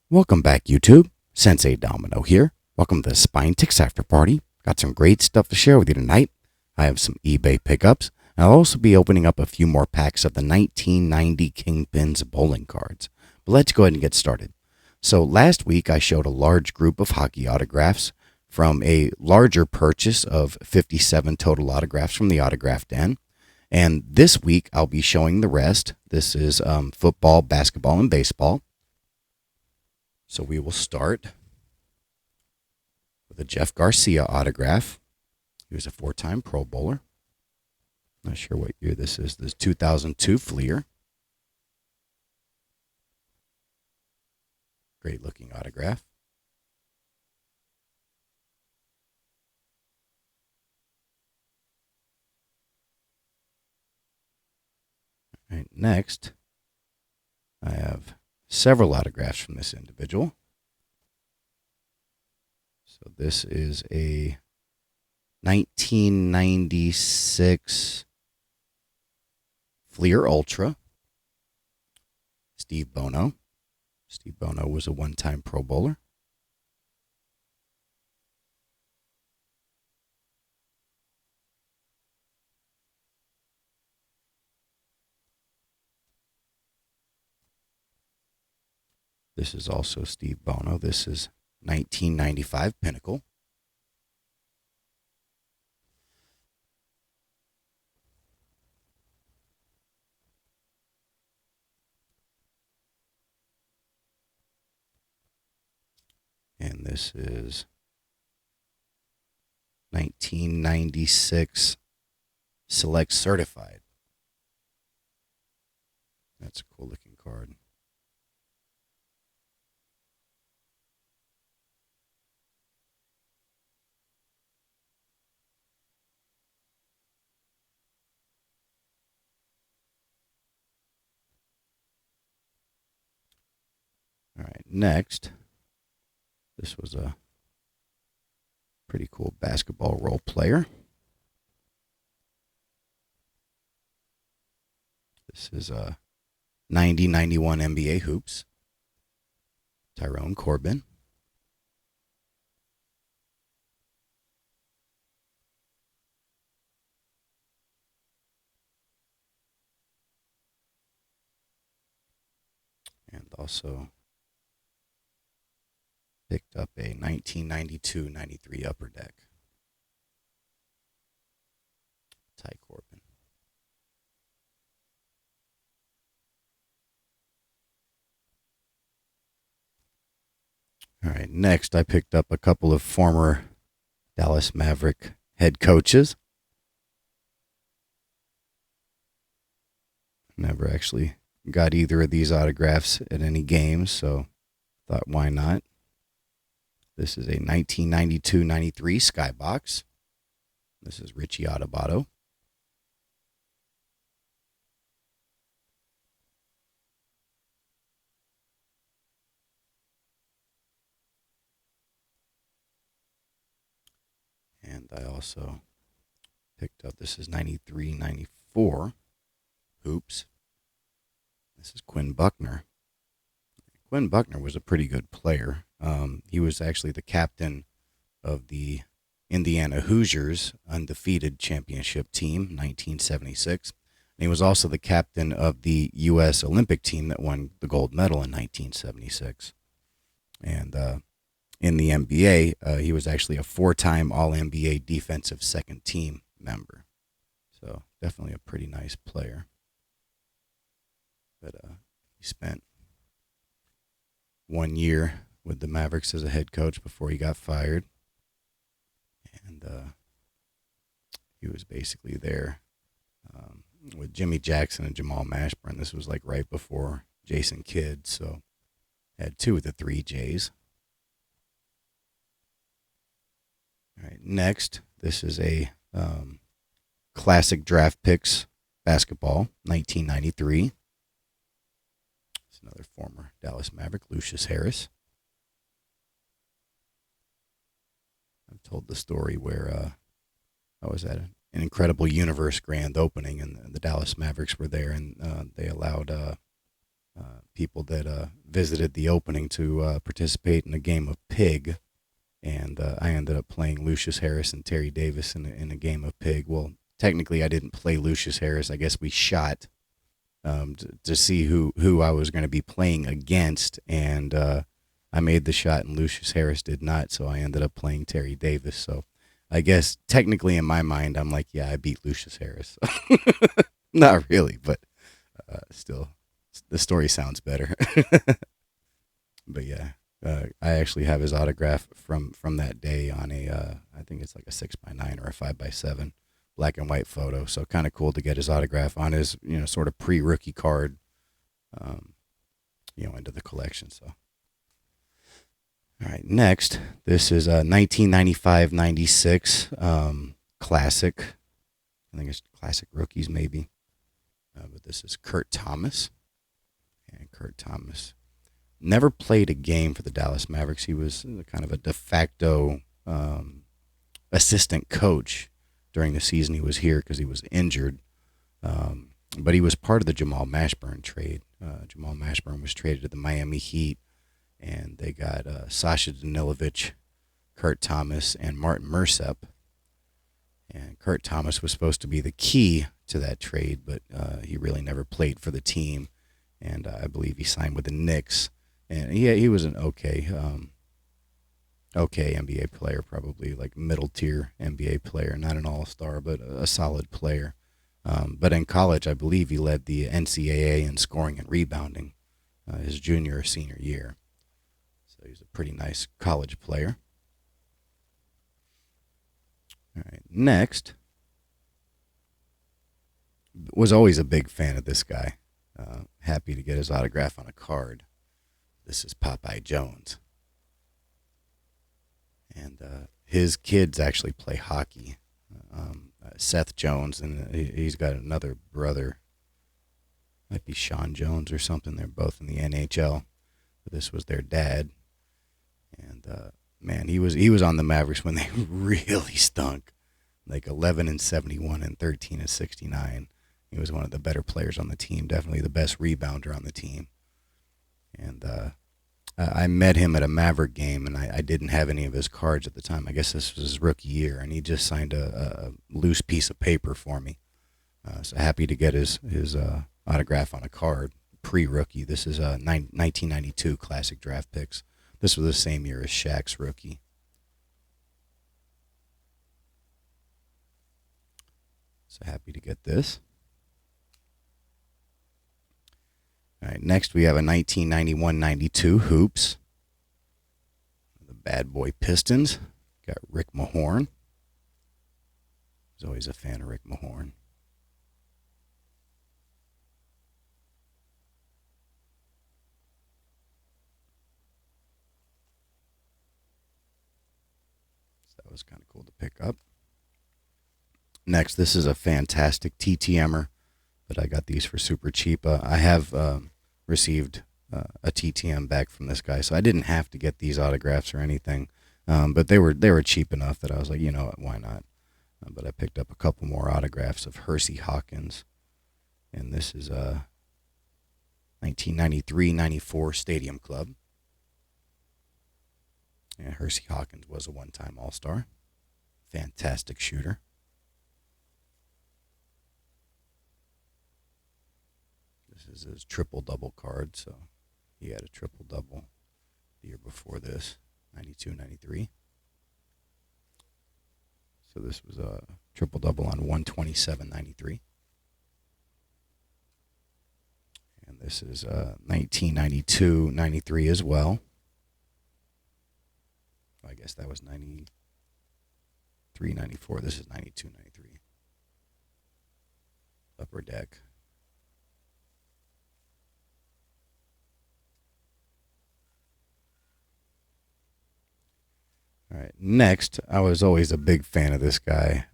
Welcome back, YouTube. Sensei Domino here. Welcome to the Spine Ticks After Party. Got some great stuff to share with you tonight. I have some eBay pickups, and I'll also be opening up a few more packs of the 1990 Kingpins bowling cards. But let's go ahead and get started. So last week I showed a large group of hockey autographs from a larger purchase of 57 total autographs from the Autograph Den. And this week I'll be showing the rest. This is football, basketball, and baseball. So we will start with a Jeff Garcia autograph. He was a four-time Pro Bowler. Not sure what year this is. This is 2002 Fleer. Great looking autograph. All right, next, I have several autographs from this individual. So this is a 1996 Fleer Ultra. Steve Bono. Steve Bono was a one-time Pro Bowler. This is also Steve Bono. This is 1995 Pinnacle. And this is 1996 Select Certified. That's a cool looking card. All right, next, this was a pretty cool basketball role player. This is a 90-91 NBA Hoops. Tyrone Corbin. And also picked up a 1992-93 Upper Deck. Ty Corbin. All right, next I picked up a couple of former Dallas Maverick head coaches. Never actually got either of these autographs at any games, so thought why not. This is a 1992-93 Skybox. This is Richie Adubato. And I also picked up, this is 93-94 Hoops. This is Quinn Buckner. Quinn Buckner was a pretty good player. He was actually the captain of the Indiana Hoosiers undefeated championship team, 1976. And he was also the captain of the U.S. Olympic team that won the gold medal in 1976. And in the NBA, he was actually a four-time All-NBA defensive second team member. So definitely a pretty nice player. But he spent 1 year with the Mavericks as a head coach before he got fired. And he was basically there with Jimmy Jackson and Jamal Mashburn. This was like right before Jason Kidd, so had two of the three J's. All right, next, this is a classic draft picks basketball, 1993. It's another former Dallas Maverick, Lucius Harris. I've told the story where I was at an Incredible Universe grand opening, and the Dallas Mavericks were there, and they allowed people that visited the opening to participate in a game of Pig, and I ended up playing Lucius Harris and Terry Davis in a game of Pig. Well, technically, I didn't play Lucius Harris. I guess we shot to see who I was going to be playing against, and I made the shot, and Lucius Harris did not, so I ended up playing Terry Davis. So I guess technically in my mind, I'm like, yeah, I beat Lucius Harris. Not really, but still, the story sounds better. But yeah, I actually have his autograph from that day on I think it's like a 6x9 or a 5x7 black and white photo. So kind of cool to get his autograph on his, sort of pre-rookie card, um, into the collection. So, all right, next, this is a 1995-96 classic. I think it's classic rookies maybe. But this is Kurt Thomas. And Kurt Thomas never played a game for the Dallas Mavericks. He was kind of a de facto assistant coach during the season he was here because he was injured. But he was part of the Jamal Mashburn trade. Jamal Mashburn was traded to the Miami Heat, and they got Sasha Danilovic, Kurt Thomas, and Martin Millsap. And Kurt Thomas was supposed to be the key to that trade, but he really never played for the team. And I believe he signed with the Knicks. And he was an okay NBA player, probably like middle tier NBA player, not an all-star, but a solid player. But in college, I believe he led the NCAA in scoring and rebounding his junior or senior year. So he's a pretty nice college player. All right, next, was always a big fan of this guy. Happy to get his autograph on a card. This is Popeye Jones. And his kids actually play hockey. Seth Jones, and he's got another brother. Might be Sean Jones or something. They're both in the NHL. But this was their dad. And man, he was on the Mavericks when they really stunk. Like 11-71 and 13-69. He was one of the better players on the team, definitely the best rebounder on the team. And I met him at a Maverick game, and I didn't have any of his cards at the time. I guess this was his rookie year, and he just signed a loose piece of paper for me. So happy to get his autograph on a card, pre-rookie. This is 1992 Classic Draft Picks. This was the same year as Shaq's rookie. So happy to get this. All right, next we have a 1991-92 Hoops. The Bad Boy Pistons. Got Rick Mahorn. I was always a fan of Rick Mahorn. So that was kind of cool to pick up. Next, this is a fantastic TTMer. But I got these for super cheap. I have received a TTM back from this guy, so I didn't have to get these autographs or anything. But they were cheap enough that I was like, you know what, why not? But I picked up a couple more autographs of Hersey Hawkins, and this is 1993-94 Stadium Club. And Hersey Hawkins was a one-time All-Star, fantastic shooter. This is his triple-double card, so he had a triple-double the year before this, 92-93. So this was a triple-double on 127-93. And this is 1992-93 as well. I guess that was 93-94. This is 92-93. Upper Deck. All right. Next, I was always a big fan of this guy.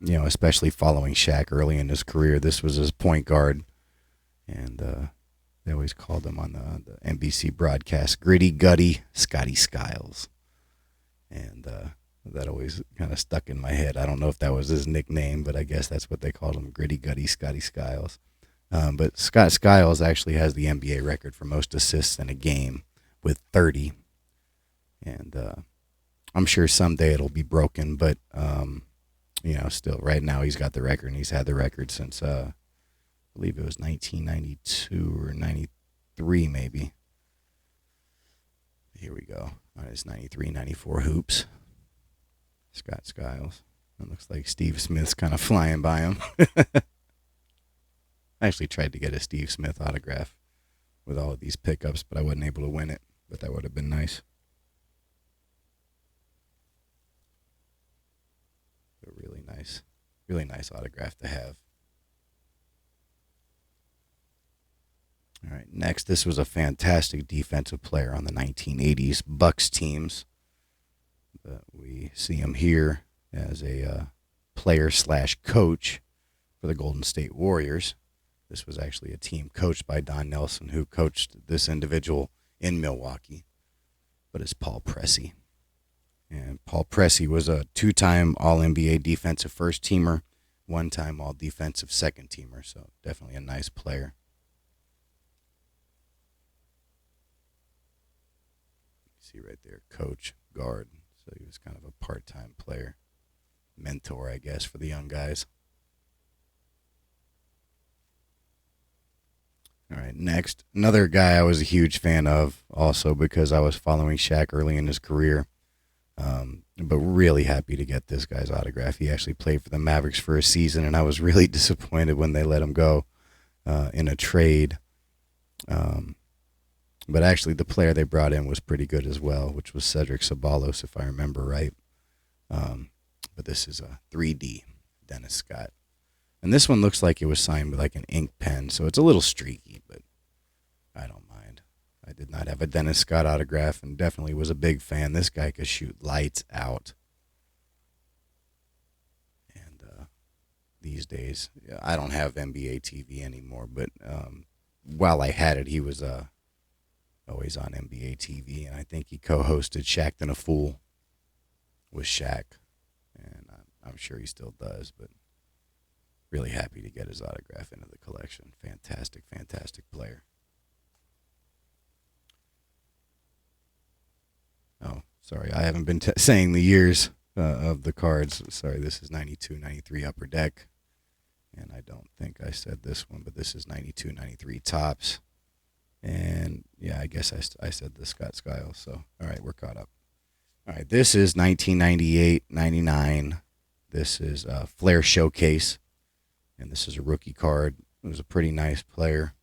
Especially following Shaq early in his career. This was his point guard, and they always called him on the NBC broadcast Gritty Gutty Scotty Skiles, and that always kind of stuck in my head. I don't know if that was his nickname, but I guess that's what they called him, Gritty Gutty Scotty Skiles. But Scott Skiles actually has the NBA record for most assists in a game with 30. And I'm sure someday it'll be broken, but still right now he's got the record, and he's had the record since I believe it was 1992 or 93 maybe. Here we go. On his 93, 94 hoops. Scott Skiles. It looks like Steve Smith's kind of flying by him. I actually tried to get a Steve Smith autograph with all of these pickups, but I wasn't able to win it. But that would have been nice. A really nice autograph to have. All right, next, this was a fantastic defensive player on the 1980s Bucks teams. But we see him here as a player/coach for the Golden State Warriors. This was actually a team coached by Don Nelson, who coached this individual in Milwaukee. But it's Paul Pressey. And Paul Pressey was a 2-time All-NBA defensive first-teamer, 1-time All-Defensive second-teamer. So definitely a nice player. See right there, coach, guard. So he was kind of a part-time player. Mentor, I guess, for the young guys. All right, next. Another guy I was a huge fan of also because I was following Shaq early in his career. But really happy to get this guy's autograph. He actually played for the Mavericks for a season, and I was really disappointed when they let him go in a trade. But actually the player they brought in was pretty good as well, which was Cedric Ceballos, if I remember right. But this is a 3D Dennis Scott. And this one looks like it was signed with like an ink pen, so it's a little streaky, but I don't mind. I did not have a Dennis Scott autograph and definitely was a big fan. This guy could shoot lights out. And these days, I don't have NBA TV anymore, but while I had it, he was always on NBA TV, and I think he co-hosted Shaq'd and a Fool with Shaq, and I'm sure he still does, but really happy to get his autograph into the collection. Fantastic player. Oh, sorry, I haven't been saying the years of the cards. Sorry, this is 92, 93 Upper Deck, and I don't think I said this one, but this is 92, 93 Tops. And yeah, I guess I said the Scott Skiles. So, all right, we're caught up. All right, this is 1998-99. This is a Flair Showcase. And this is a rookie card. It was a pretty nice player.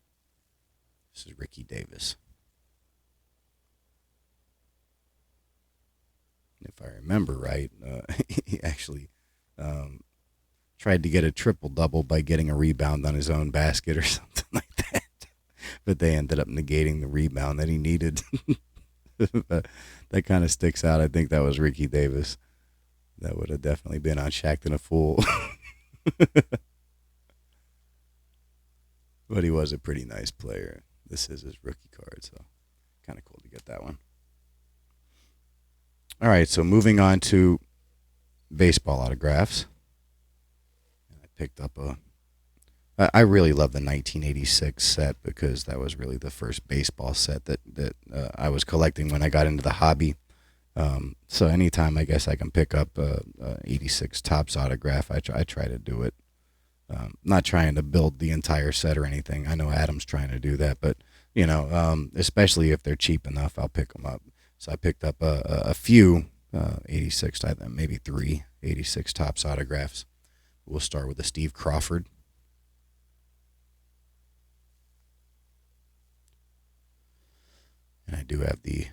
This is Ricky Davis. If I remember right, he actually tried to get a triple-double by getting a rebound on his own basket or something like that. But they ended up negating the rebound that he needed. That kind of sticks out. I think that was Ricky Davis. That would have definitely been on Shaq'd and a Fool. But he was a pretty nice player. This is his rookie card, so kind of cool to get that one. All right, so moving on to baseball autographs. I picked up I really love the 1986 set because that was really the first baseball set that I was collecting when I got into the hobby. So anytime I guess I can pick up a 86 Topps autograph, I try to do it. Not trying to build the entire set or anything. I know Adam's trying to do that, but especially if they're cheap enough, I'll pick them up. So I picked up a few 86, maybe 3 86 Topps autographs. We'll start with the Steve Crawford. And I do have the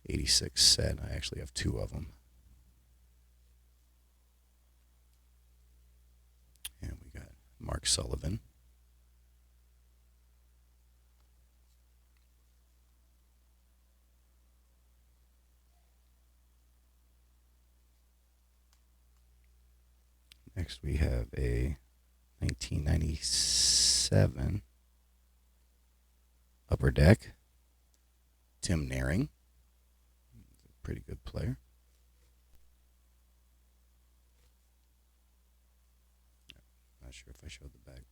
86 set. I actually have 2 of them. And we got Mark Sullivan. Next we have a 1997 Upper Deck. Tim Naring. Pretty good player. Not sure if I showed the back.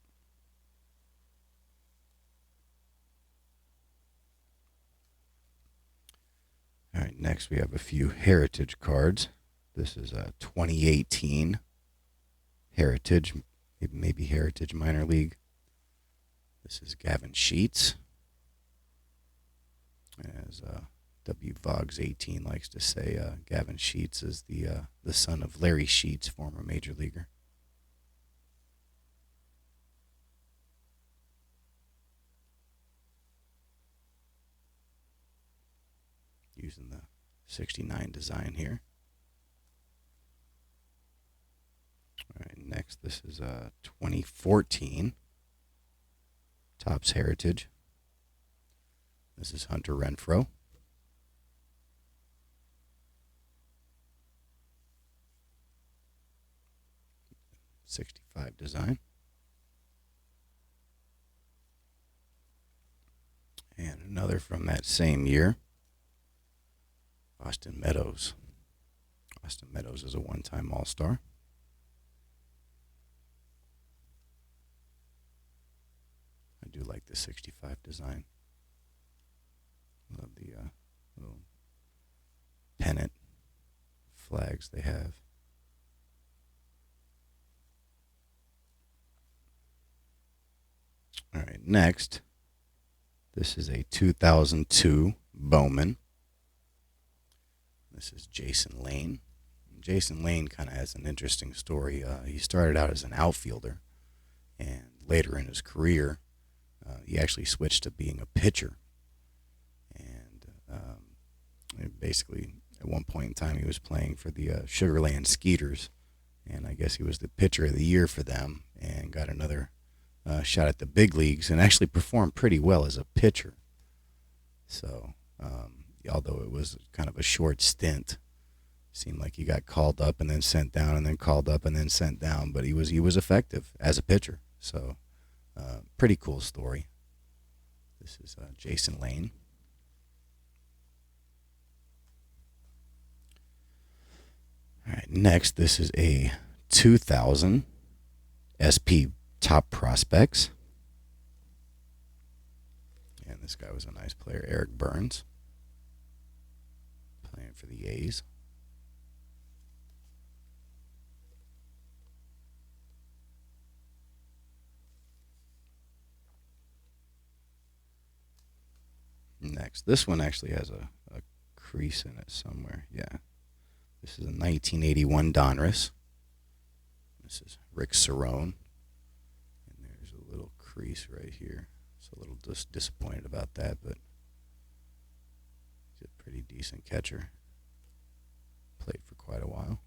next we have a few Heritage cards. This is a 2018 Heritage, maybe Heritage Minor League. This is Gavin Sheets. As W. Vogs 18 likes to say, Gavin Sheets is the son of Larry Sheets, former major leaguer. Using the 69 design here. All right, next this is 2014 Topps Heritage. This is Hunter Renfroe. '65 design. And another from that same year. Austin Meadows. Austin Meadows is a one-time All-Star. I do like the '65 design. Love the little pennant flags they have. All right, next, this is a 2002 Bowman. This is Jason Lane. Jason Lane kind of has an interesting story. He started out as an outfielder, and later in his career, he actually switched to being a pitcher. And basically, at one point in time, he was playing for the Sugarland Skeeters, and I guess he was the pitcher of the year for them, and got another shot at the big leagues, and actually performed pretty well as a pitcher. So, although it was kind of a short stint, seemed like he got called up and then sent down, and then called up and then sent down, but he was effective as a pitcher. So, pretty cool story. This is Jason Lane. All right, next, this is a 2000 SP Top Prospects. And this guy was a nice player, Eric Burns, playing for the A's. Next, this one actually has a crease in it somewhere. Yeah. This is a 1981 Donruss. This is Rick Cerrone. And there's a little crease right here. So a little disappointed about that, but he's a pretty decent catcher. Played for quite a while.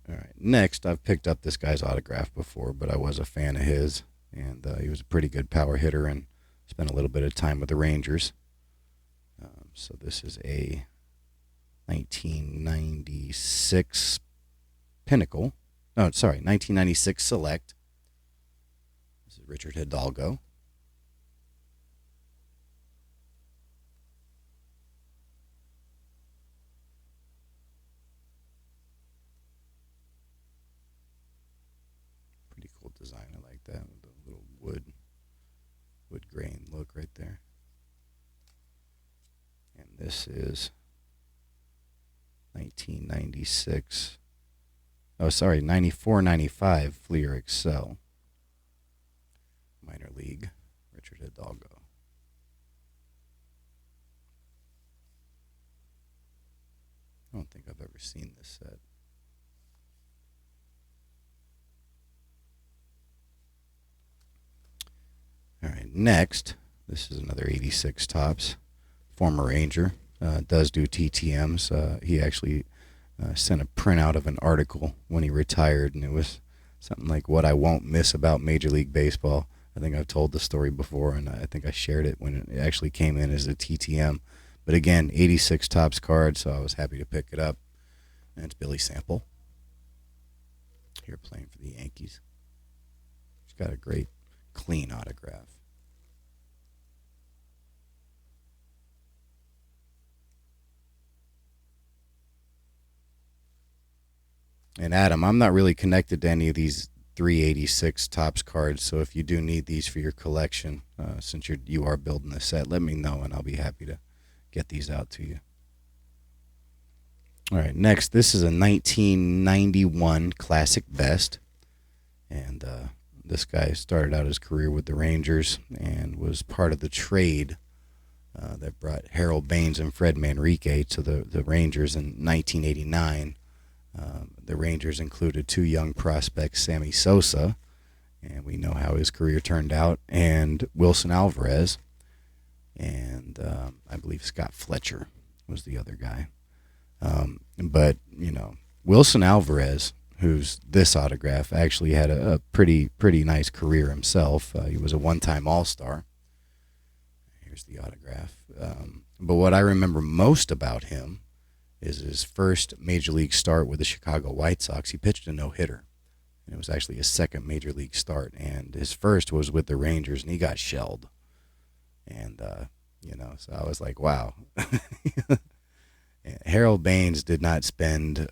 All right, next, I've picked up this guy's autograph before, but I was a fan of his, and he was a pretty good power hitter and spent a little bit of time with the Rangers. So this is a 1996 Pinnacle. No, sorry, 1996 Select. This is Richard Hidalgo. Pretty cool design. I like that with the little wood grain look right there. And this is 1996. Oh, sorry, 94-95 Fleer Excel. Minor League, Richard Hidalgo. I don't think I've ever seen this set. All right, next, this is another 86 Topps. Former Ranger, does do TTMs. He actually sent a printout of an article when he retired, and it was something like what I won't miss about Major League Baseball. I think I've told the story before, and I think I shared it when it actually came in as a TTM. But again, 86 Topps card, so I was happy to pick it up. And it's Billy Sample here playing for the Yankees. He's got a great, clean autograph. And Adam, I'm not really connected to any of these 386 Topps cards. So if you do need these for your collection, since you are building the set, let me know and I'll be happy to get these out to you. All right, next, this is a 1991 Classic Best. And this guy started out his career with the Rangers and was part of the trade that brought Harold Baines and Fred Manrique to the Rangers in 1989. The Rangers included two young prospects, Sammy Sosa, and we know how his career turned out, and Wilson Alvarez, and I believe Scott Fletcher was the other guy. But, Wilson Alvarez, who's this autograph, actually had a pretty nice career himself. He was a one-time All-Star. Here's the autograph. But what I remember most about him is his first major league start with the Chicago White Sox. He pitched a no-hitter, and it was actually his second major league start. And his first was with the Rangers, and he got shelled. And, so I was like, wow. Harold Baines did not spend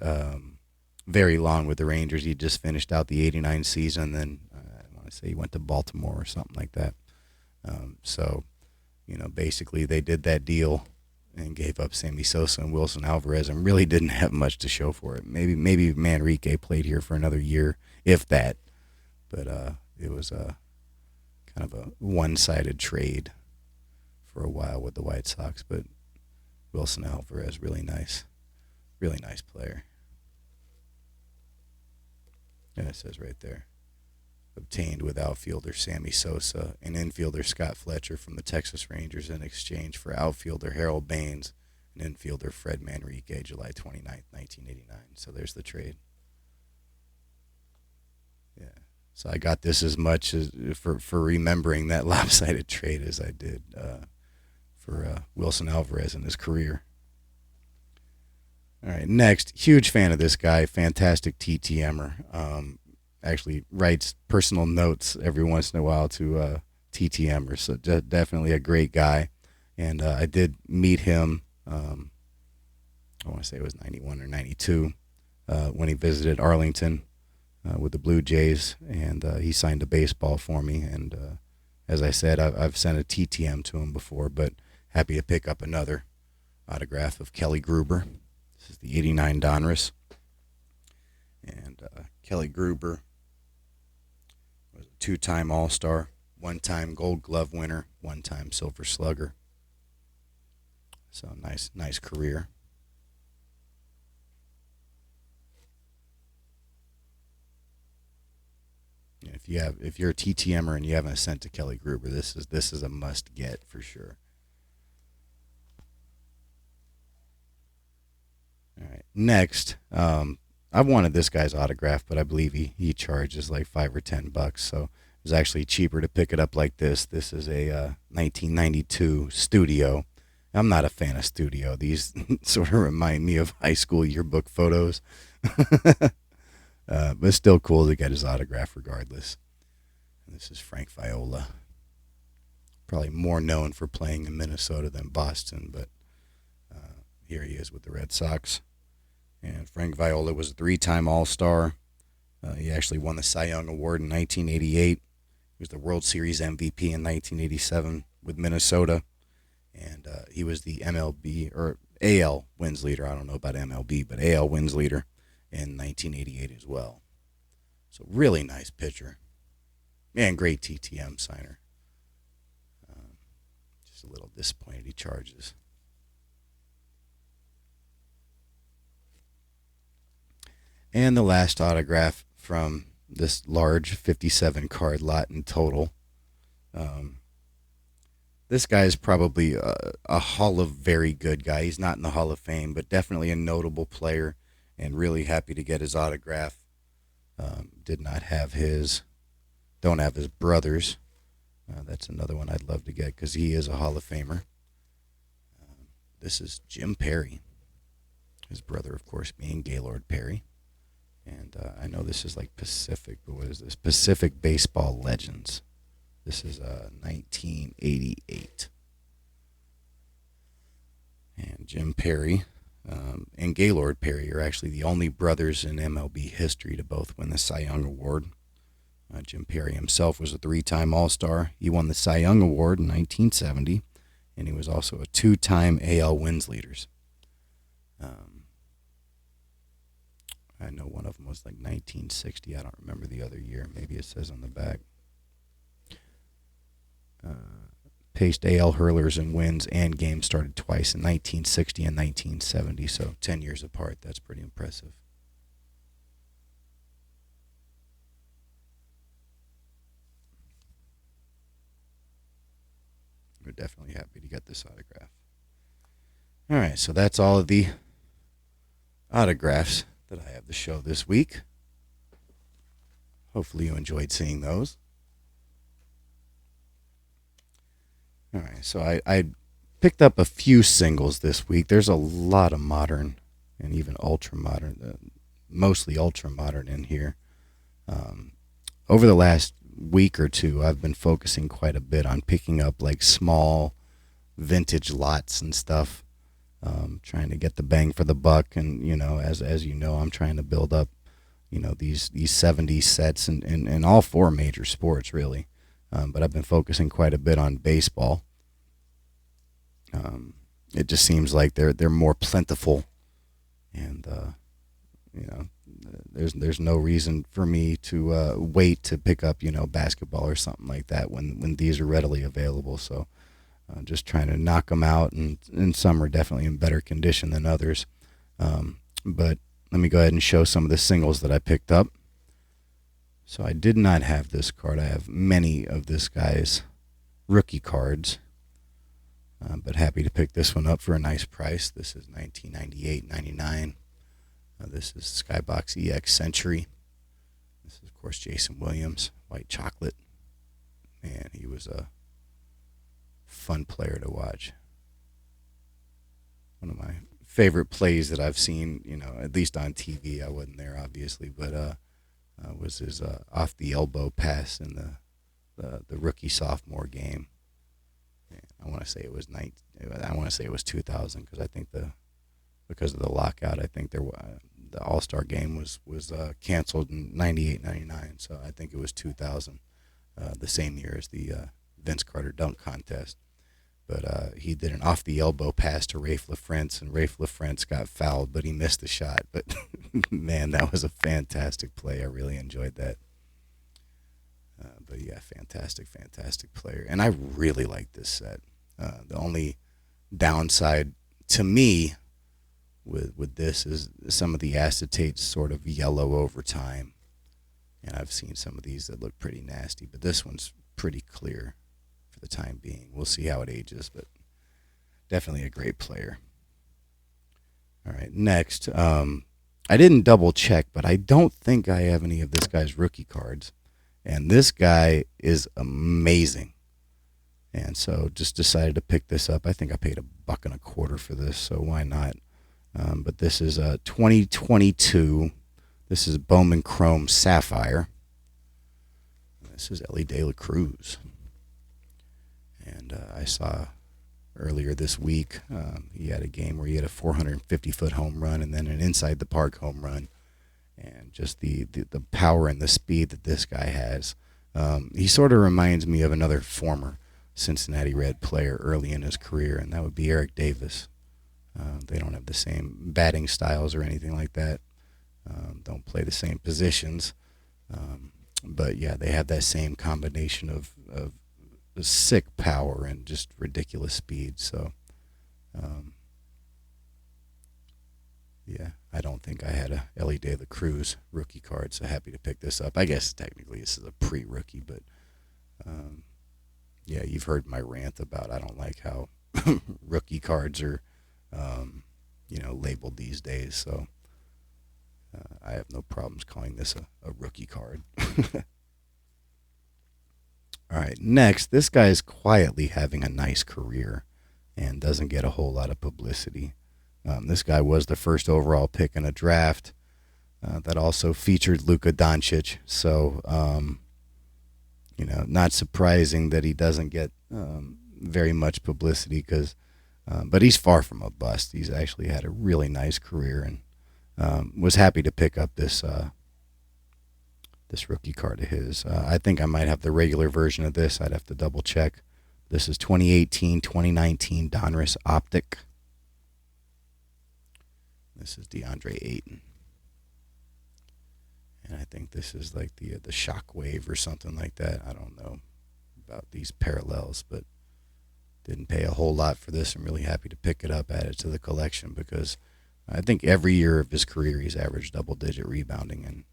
very long with the Rangers. He just finished out the 89 season. Then I want to say he went to Baltimore or something like that. Basically they did that deal and gave up Sammy Sosa and Wilson Alvarez and really didn't have much to show for it. Maybe Manrique played here for another year, if that. But it was kind of a one-sided trade for a while with the White Sox. But Wilson Alvarez, really nice player. And it says right there, obtained with outfielder Sammy Sosa and infielder Scott Fletcher from the Texas Rangers in exchange for outfielder Harold Baines and infielder Fred Manrique, July 29th, 1989. So there's the trade. Yeah. So I got this as much as for remembering that lopsided trade as I did for Wilson Alvarez in his career. All right, next, huge fan of this guy, fantastic TTMer. Actually writes personal notes every once in a while to TTMers, so definitely a great guy. And I did meet him, I want to say it was 91 or 92, when he visited Arlington with the Blue Jays, and he signed a baseball for me. And as I said, I've sent a TTM to him before, but happy to pick up another autograph of Kelly Gruber. This is the 89 Donruss. And Kelly Gruber was a two-time All-Star, one-time Gold Glove winner, one-time Silver Slugger. So nice career. And if you're a TTMer and you haven't sent to Kelly Gruber, this is a must get for sure. All right. Next, I've wanted this guy's autograph, but I believe he charges like $5 or $10, so it was actually cheaper to pick it up like this. This is a 1992 Studio. I'm not a fan of Studio. These sort of remind me of high school yearbook photos, but it's still cool to get his autograph regardless. And this is Frank Viola. Probably more known for playing in Minnesota than Boston, but here he is with the Red Sox. And Frank Viola was a three-time All-Star. He actually won the Cy Young Award in 1988. He was the World Series MVP in 1987 with Minnesota. And he was the MLB, or AL wins leader. I don't know about MLB, but AL wins leader in 1988 as well. So really nice pitcher. And great TTM signer. Just a little disappointed he charges. And the last autograph from this large 57 card lot in total. This guy is probably a Hall of Very Good guy. He's not in the Hall of Fame, but definitely a notable player, and really happy to get his autograph. Don't have his brothers. That's another one I'd love to get because he is a Hall of Famer. This is Jim Perry. His brother, of course, being Gaylord Perry. And I know this is like Pacific, but what is this? Pacific Baseball Legends. This is 1988. And Jim Perry and Gaylord Perry are actually the only brothers in MLB history to both win the Cy Young Award. Jim Perry himself was a 3-time All-Star. He won the Cy Young Award in 1970, and he was also a 2-time AL wins leaders. I know one of them was like 1960. I don't remember the other year. Maybe it says on the back. Paced AL hurlers and wins and games started twice in 1960 and 1970, so 10 years apart. That's pretty impressive. We're definitely happy to get this autograph. All right, so that's all of the autographs that I have to show this week. Hopefully you enjoyed seeing those. All right, so I picked up a few singles this week. There's a lot of modern and even ultra modern, mostly ultra modern in here. Over the last week or two, I've been focusing quite a bit on picking up like small vintage lots and stuff. Trying to get the bang for the buck, and as you know, I'm trying to build up, these 70s sets in all 4 major sports really, but I've been focusing quite a bit on baseball. It just seems like they're more plentiful, and there's no reason for me to wait to pick up basketball or something like that when these are readily available. So. Just trying to knock them out, and some are definitely in better condition than others. But let me go ahead and show some of the singles that I picked up. So I did not have this card. I have many of this guy's rookie cards, but happy to pick this one up for a nice price. This is 1998-99. This is Skybox EX Century. This is, of course, Jason Williams, white chocolate. Man, he was a fun player to watch. One of my favorite plays that I've seen, at least on TV. I wasn't there, obviously, but was his off the elbow pass in the rookie sophomore game. I want to say it was 2000, because I think because of the lockout, I think the All-Star game was canceled in 98-99. So I think it was 2000, the same year as the Vince Carter dunk contest. But he did an off-the-elbow pass to Rafe LaFrentz, and Rafe LaFrentz got fouled, but he missed the shot. But, man, that was a fantastic play. I really enjoyed that. But, yeah, fantastic player. And I really like this set. The only downside to me with this is some of the acetates sort of yellow over time. And I've seen some of these that look pretty nasty, but this one's pretty clear for the time being. We'll see how it ages, but definitely a great player. All right, next, I didn't double check, but I don't think I have any of this guy's rookie cards, and this guy is amazing. And so just decided to pick this up. I think I paid $1.25 for this, so why not? But this is a 2022. This is Bowman Chrome Sapphire. This is Ellie De La Cruz. And I saw earlier this week he had a game where he had a 450-foot home run and then an inside-the-park home run. And just the power and the speed that this guy has. He sort of reminds me of another former Cincinnati Red player early in his career, and that would be Eric Davis. They don't have the same batting styles or anything like that. Don't play the same positions. But, yeah, they have that same combination of sick power and just ridiculous speed. So, yeah, I don't think I had a Ellie De La Cruz rookie card, so happy to pick this up. I guess technically this is a pre-rookie, but, yeah, you've heard my rant about I don't like how rookie cards are, labeled these days. So I have no problems calling this a rookie card. All right, next, this guy is quietly having a nice career and doesn't get a whole lot of publicity. This guy was the first overall pick in a draft that also featured Luka Doncic. So, not surprising that he doesn't get very much publicity, but he's far from a bust. He's actually had a really nice career, and was happy to pick up this this rookie card of his. I think I might have the regular version of this. I'd have to double check. This is 2018-2019 Donruss Optic. This is DeAndre Ayton. And I think this is like the Shockwave or something like that. I don't know about these parallels, but didn't pay a whole lot for this. I'm really happy to pick it up, add it to the collection, because I think every year of his career he's averaged double-digit rebounding. And,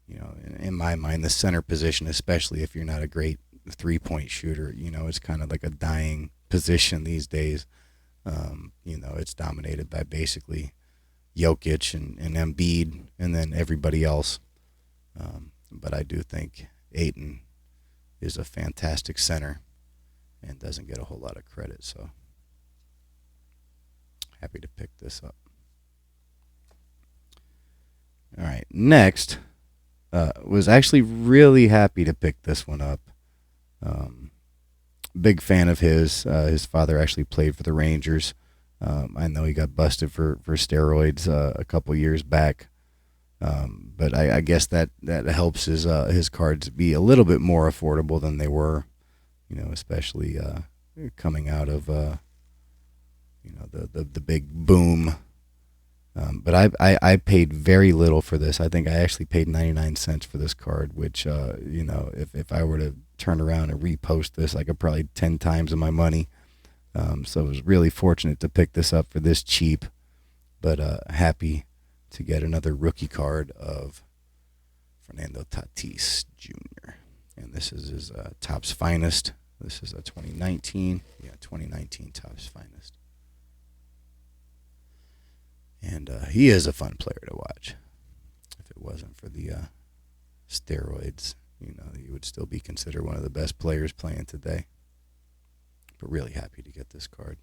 you know, in my mind, the center position, especially if you're not a great three-point shooter, you know, it's kind of like a dying position these days. You know, it's dominated by basically Jokic and Embiid and then everybody else. But I do think Ayton is a fantastic center and doesn't get a whole lot of credit. So happy to pick this up. All right, next, was actually really happy to pick this one up. Big fan of his. His father actually played for the Rangers. I know he got busted for steroids a couple years back. But I guess that helps his cards be a little bit more affordable than they were, you know, especially coming out of you know, the big boom. But I paid very little for this. I think I actually paid 99 cents for this card, which you know, if I were to turn around and repost this, I could probably 10 times of my money. So I was really fortunate to pick this up for this cheap, but happy to get another rookie card of Fernando Tatis Jr. And this is his Topps Finest. This is a 2019. Yeah, 2019 Topps Finest. And he is a fun player to watch. If it wasn't for the steroids, you know, he would still be considered one of the best players playing today. But really happy to get this card.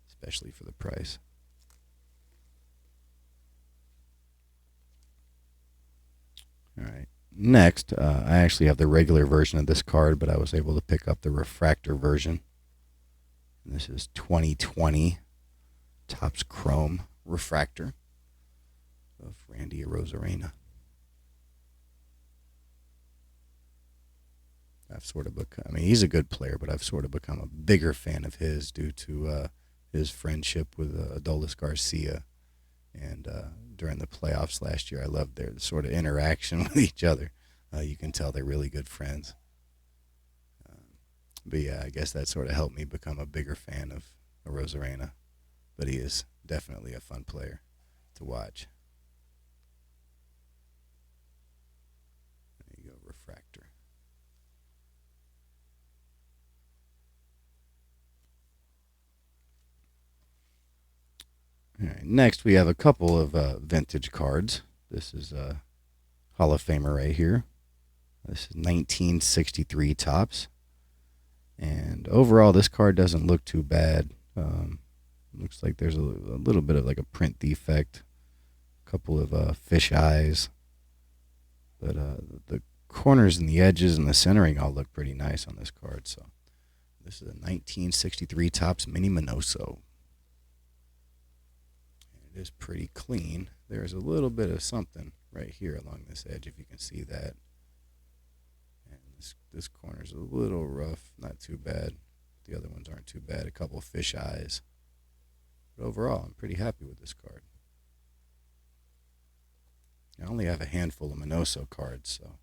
Especially for the price. All right. Next, I actually have the regular version of this card, but I was able to pick up the refractor version. And this is 2020 Topps Chrome Refractor of Randy Arozarena. I've sort of become, I mean, he's a good player, but I've sort of become a bigger fan of his due to his friendship with Adolis Garcia. And during the playoffs last year, I loved their sort of interaction with each other. You can tell they're really good friends. But yeah, I guess that sort of helped me become a bigger fan of Arozarena. But he is definitely a fun player to watch. There you go, refractor. All right, next we have a couple of vintage cards. This is a Hall of Famer right here. This is 1963 Topps. And overall, this card doesn't look too bad. Looks like there's a little bit of like a print defect. A couple of fish eyes. But the corners and the edges and the centering all look pretty nice on this card. So this is a 1963 Topps Mini Minoso. It is pretty clean. There's a little bit of something right here along this edge, if you can see that. And this corner's a little rough, not too bad. The other ones aren't too bad. A couple of fish eyes. But overall, I'm pretty happy with this card. I only have a handful of Minoso cards, so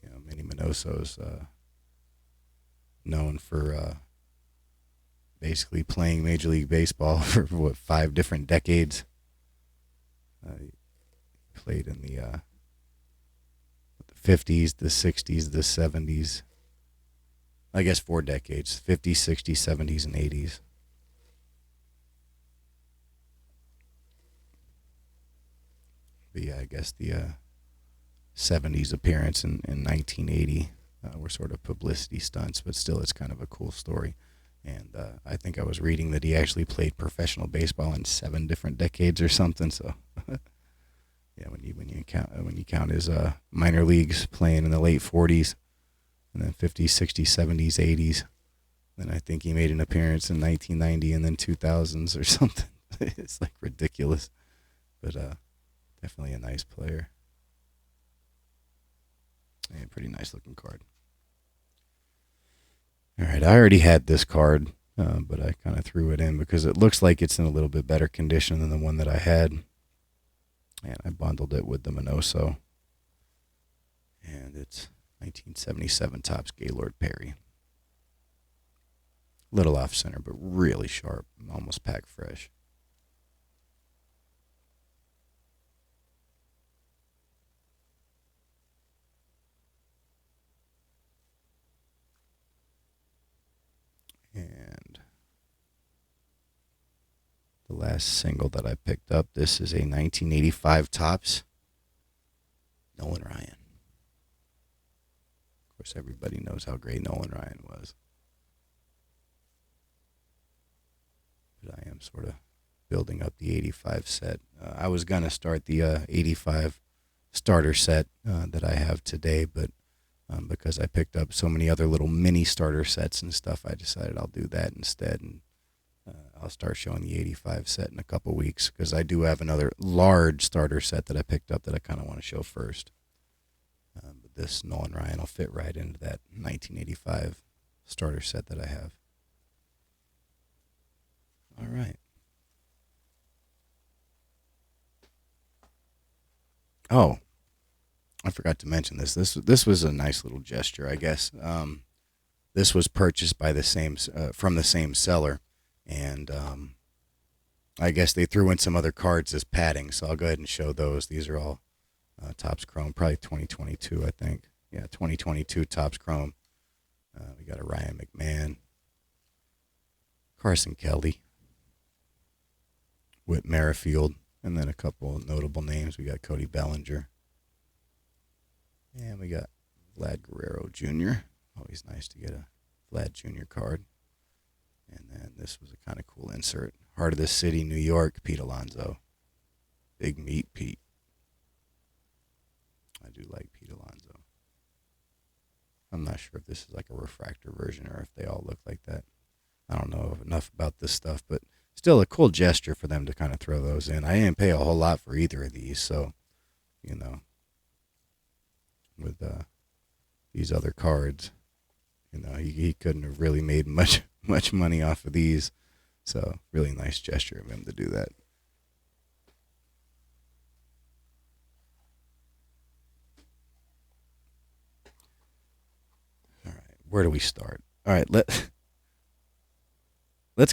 you know, Mini Minoso's known for basically playing Major League Baseball for what, 5 different decades. He played in the 50s, the 60s, the 70s. I guess 4 decades: 50s, 60s, 70s, and 80s. But yeah, I guess the 70s appearance in 1980 were sort of publicity stunts, but still, it's kind of a cool story. And I think I was reading that he actually played professional baseball in 7 different decades or something. So, yeah, when you count his minor leagues playing in the late 40s, and then 50s, 60s, 70s, 80s, then I think he made an appearance in 1990 and then 2000s or something. It's like ridiculous, but definitely a nice player. And pretty nice looking card. All right, I already had this card, but I kind of threw it in because it looks like it's in a little bit better condition than the one that I had. And I bundled it with the Minoso. And it's 1977 Topps Gaylord Perry. Little off center, but really sharp, almost pack fresh. And the last single that I picked up, this is a 1985 Topps Nolan Ryan. Of course, everybody knows how great Nolan Ryan was. But I am sort of building up the 85 set. I was going to start the 85 starter set that I have today, but because I picked up so many other little mini starter sets and stuff, I decided I'll do that instead. And I'll start showing the 85 set in a couple weeks because I do have another large starter set that I picked up that I kind of want to show first. But this Nolan Ryan will fit right into that 1985 starter set that I have. All right. Oh, I forgot to mention this. This was a nice little gesture, I guess. This was purchased by the same from the same seller, and I guess they threw in some other cards as padding. So I'll go ahead and show those. These are all Topps Chrome, probably 2022, I think. Yeah, 2022 Topps Chrome. We got a Ryan McMahon, Carson Kelly, Whit Merrifield, and then a couple of notable names. We got Cody Bellinger. And we got Vlad Guerrero Jr. Always nice to get a Vlad Jr. card. And then this was a kind of cool insert. Heart of the City, New York, Pete Alonso. Big Meat Pete. I do like Pete Alonso. I'm not sure if this is like a refractor version or if they all look like that. I don't know enough about this stuff, but still a cool gesture for them to kind of throw those in. I didn't pay a whole lot for either of these, so, you know, with these other cards, you know, he couldn't have really made much money off of these. So really nice gesture of him to do that. All right, where do we start? All right, let's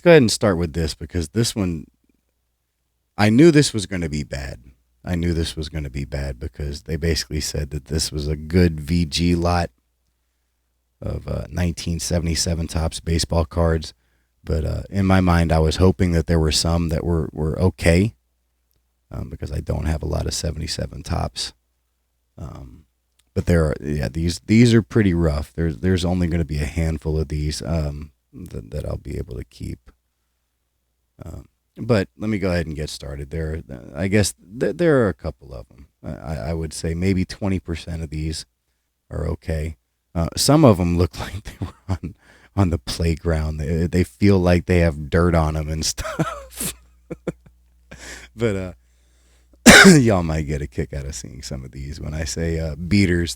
go ahead and start with this because this one, I knew this was going to be bad. I knew this was going to be bad because they basically said that this was a good VG lot of 1977 Topps baseball cards. But in my mind, I was hoping that there were some that were okay because I don't have a lot of 77 Topps. But there are, yeah, these are pretty rough. There's only going to be a handful of these that I'll be able to keep. But let me go ahead and get started. I guess there are a couple of them. I would say maybe 20% of these are okay. Some of them look like they were on the playground. They feel like they have dirt on them and stuff. But y'all might get a kick out of seeing some of these. When I say beaters,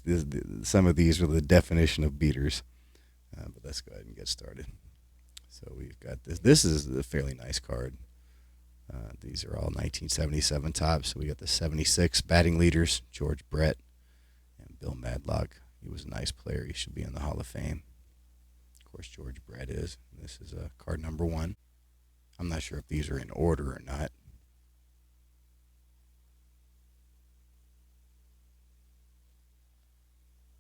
some of these are the definition of beaters. But let's go ahead and get started. So we've got this. This is a fairly nice card. These are all 1977 Topps. So we got the 76 batting leaders, George Brett and Bill Madlock. He was a nice player. He should be in the Hall of Fame. Of course, George Brett is. This is card number 1. I'm not sure if these are in order or not.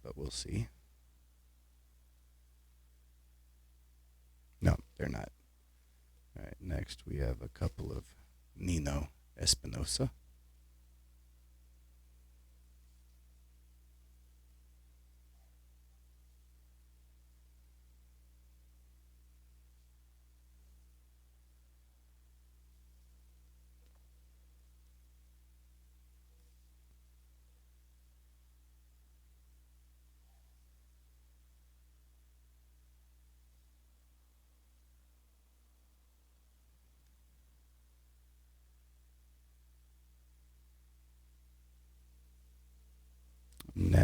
But we'll see. No, they're not. All right, next we have a couple of Nino Espinosa.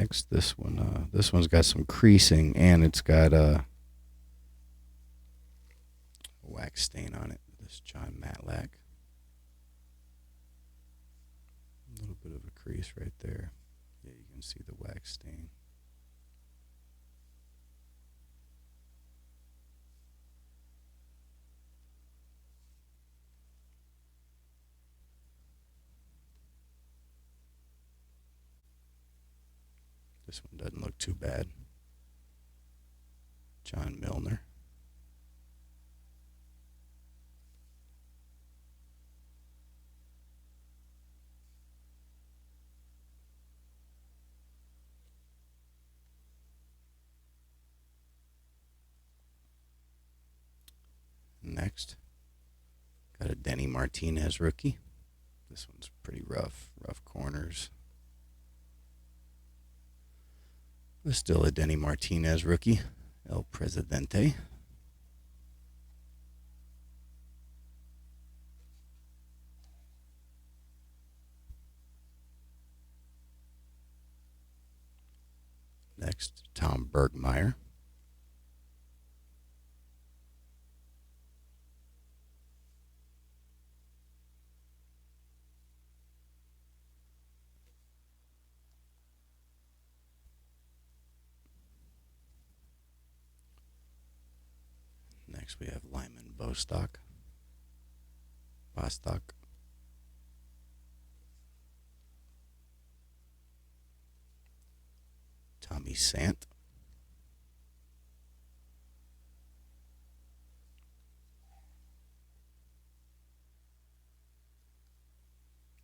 Next, this one. This one's got some creasing, and it's got a wax stain on it. This John Matlack. A little bit of a crease right there. Yeah, you can see the wax stain. This one doesn't look too bad. John Milner. Next, got a Denny Martinez rookie. This one's pretty rough corners. But still a Denny Martinez rookie, El Presidente. Next, Tom Bergmeyer. Next, we have Lyman Bostock. Tommy Sant.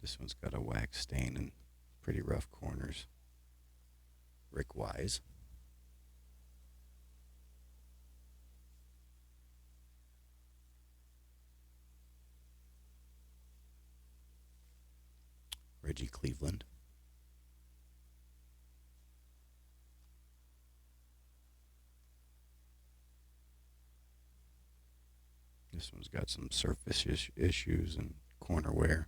This one's got a wax stain and pretty rough corners. Rick Wise. Reggie Cleveland. This one's got some surface issues and corner wear.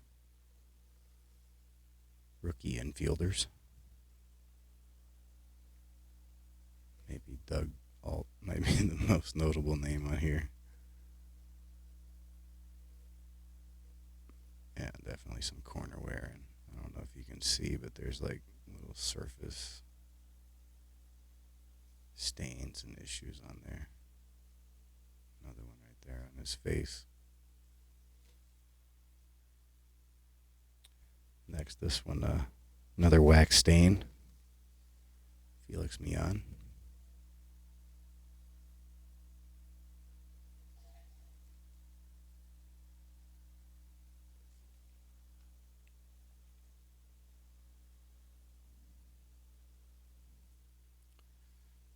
Rookie infielders. Maybe Doug Alt might be the most notable name on here. Yeah, definitely some corner wear. And I don't know if you can see, but there's like little surface stains and issues on there. Another one right there on his face. Next, this one, another wax stain. Felix Mian.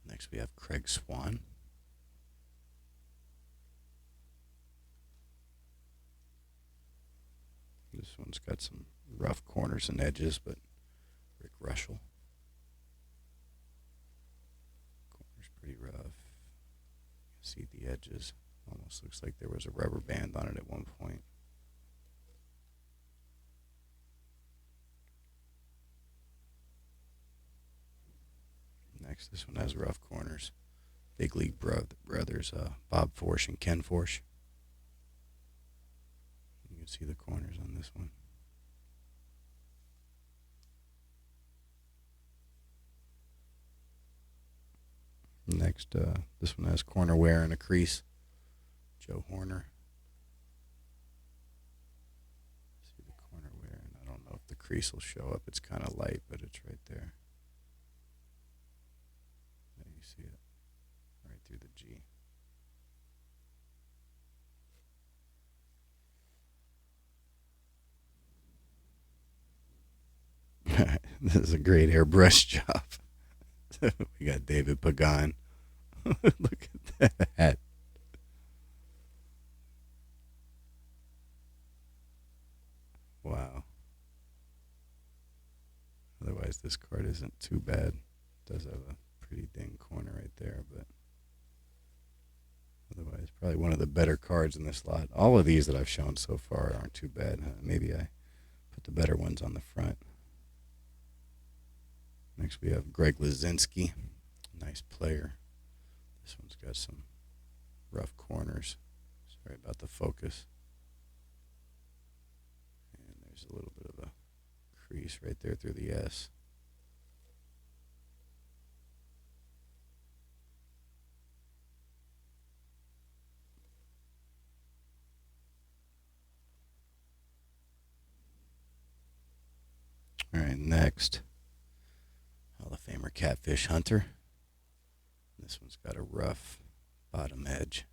Next, we have Craig Swan. This one's got some rough corners and edges, but Rick Russell. Corner's pretty rough. You can see the edges. Almost looks like there was a rubber band on it at one point. Next, this one has rough corners. Big League brothers, Bob Forsch and Ken Forsch. You can see the corners on this one. Next, this one has corner wear and a crease. Joe Horner. See the corner wear, and I don't know if the crease will show up. It's kind of light, but it's right there. There you see it, right through the G. This is a great airbrush job. We got David Pagan. Look at that. Wow. Otherwise, this card isn't too bad. It does have a pretty ding corner right there, but otherwise, probably one of the better cards in this lot. All of these that I've shown so far aren't too bad. Maybe I put the better ones on the front. Next we have Greg Lazinski. Nice player. This one's got some rough corners. Sorry about the focus. And there's a little bit of a crease right there through the S. All right, next, Hall of Famer Catfish Hunter. This one's got a rough bottom edge.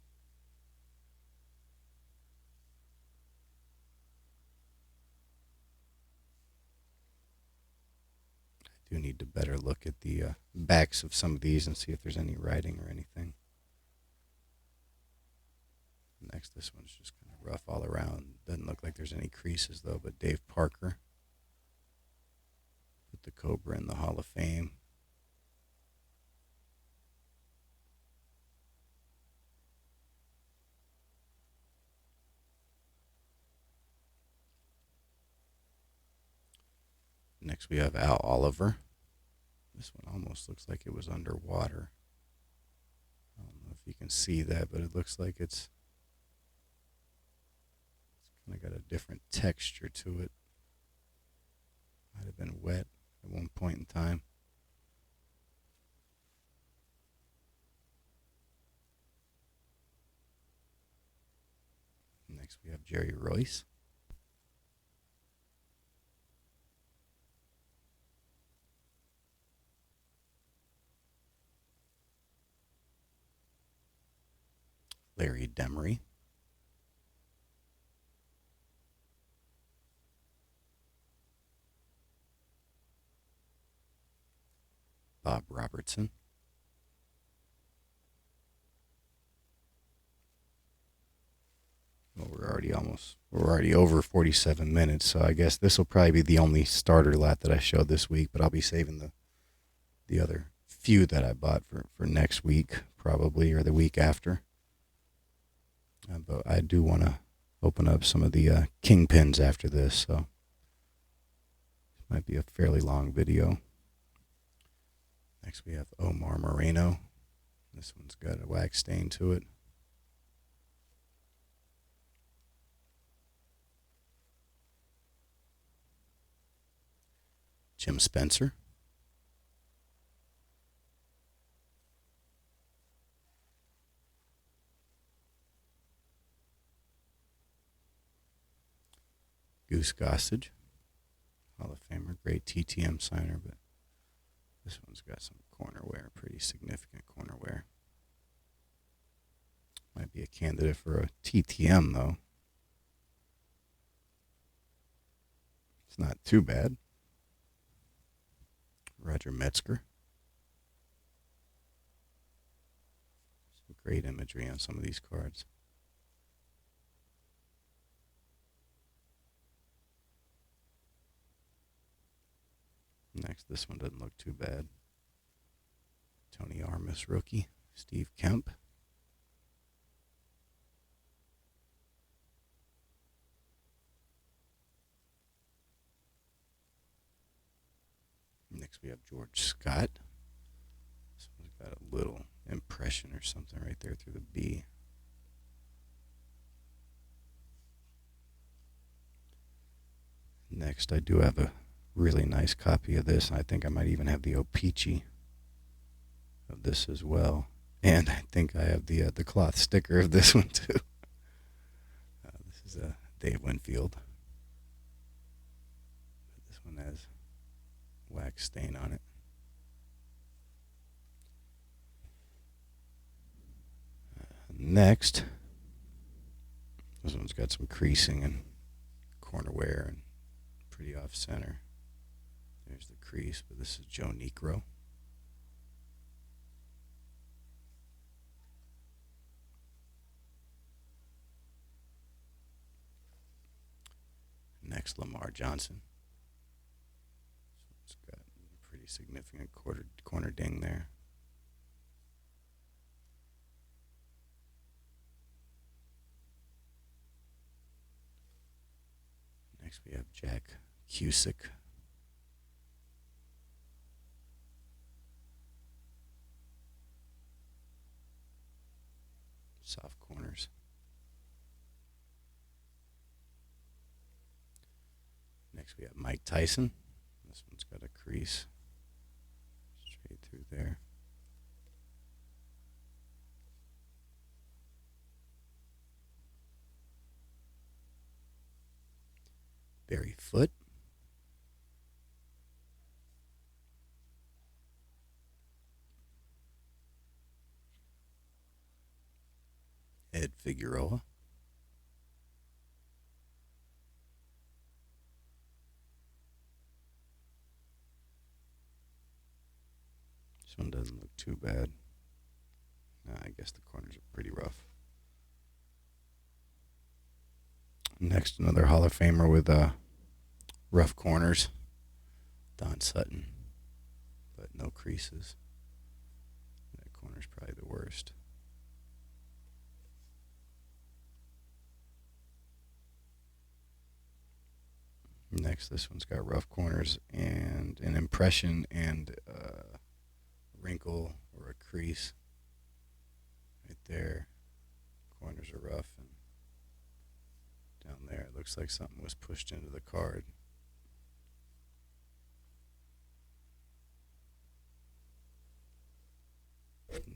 I do need to better look at the backs of some of these and see if there's any writing or anything. Next, this one's just kind of rough all around. Doesn't look like there's any creases though, but Dave Parker. Put the Cobra in the Hall of Fame. Next we have Al Oliver. This one almost looks like it was underwater. I don't know if you can see that, but it looks like it's kind of got a different texture to it. Might have been wet at one point in time. Next we have Jerry Royce. Larry Demery. Bob Robertson. Well, we're already over 47 minutes, so I guess this will probably be the only starter lot that I showed this week, but I'll be saving the other few that I bought for next week, probably, or the week after. But I do want to open up some of the Kingpins after this, so it might be a fairly long video. Next we have Omar Moreno. This one's got a wax stain to it. Jim Spencer. Goose Gossage, Hall of Famer, great TTM signer, but this one's got some corner wear, pretty significant corner wear. Might be a candidate for a TTM, though. It's not too bad. Roger Metzger. Some great imagery on some of these cards. Next, this one doesn't look too bad. Tony Armas rookie, Steve Kemp. Next we have George Scott. This one's got a little impression or something right there through the B. Next, I do have a really nice copy of this. I think I might even have the O-Pee-Chee of this as well. And I think I have the cloth sticker of this one too. This is Dave Winfield. This one has wax stain on it. Next, this one's got some creasing and corner wear and pretty off center. There's the crease, but this is Joe Negro. Next, Lamar Johnson. It's got a pretty significant corner ding there. Next, we have Jack Cusick. Soft corners. Next we have Mike Tyson. This one's got a crease straight through there. Barry Foote. Ed Figueroa. This one doesn't look too bad. I guess the corners are pretty rough. Next, another Hall of Famer with rough corners. Don Sutton. But no creases. That corner's probably the worst. Next, this one's got rough corners and an impression and a wrinkle or a crease right there. Corners are rough, and down there it looks like something was pushed into the card.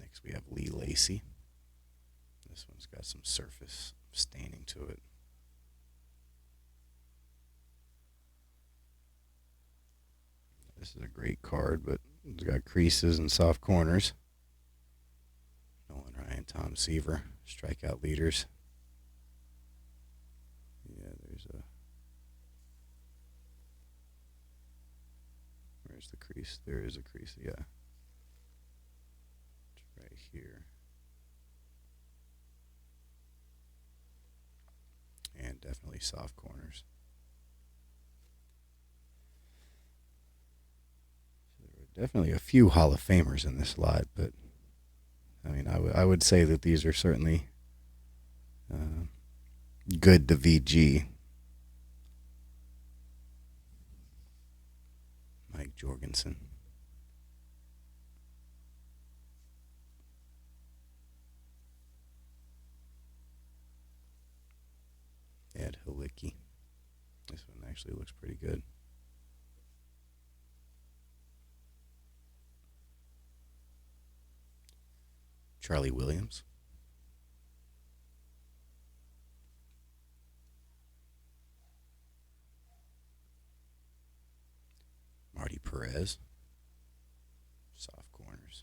Next, we have Lee Lacy. This one's got some surface staining to it. This is a great card, but it's got creases and soft corners. Nolan Ryan, Tom Seaver, strikeout leaders. Yeah, where's the crease? There is a crease, yeah. It's right here. And definitely soft corners. Definitely a few Hall of Famers in this lot, but I mean, I would say that these are certainly good to VG. Mike Jorgensen. Ed Halicki. This one actually looks pretty good. Charlie Williams. Marty Perez. Soft corners.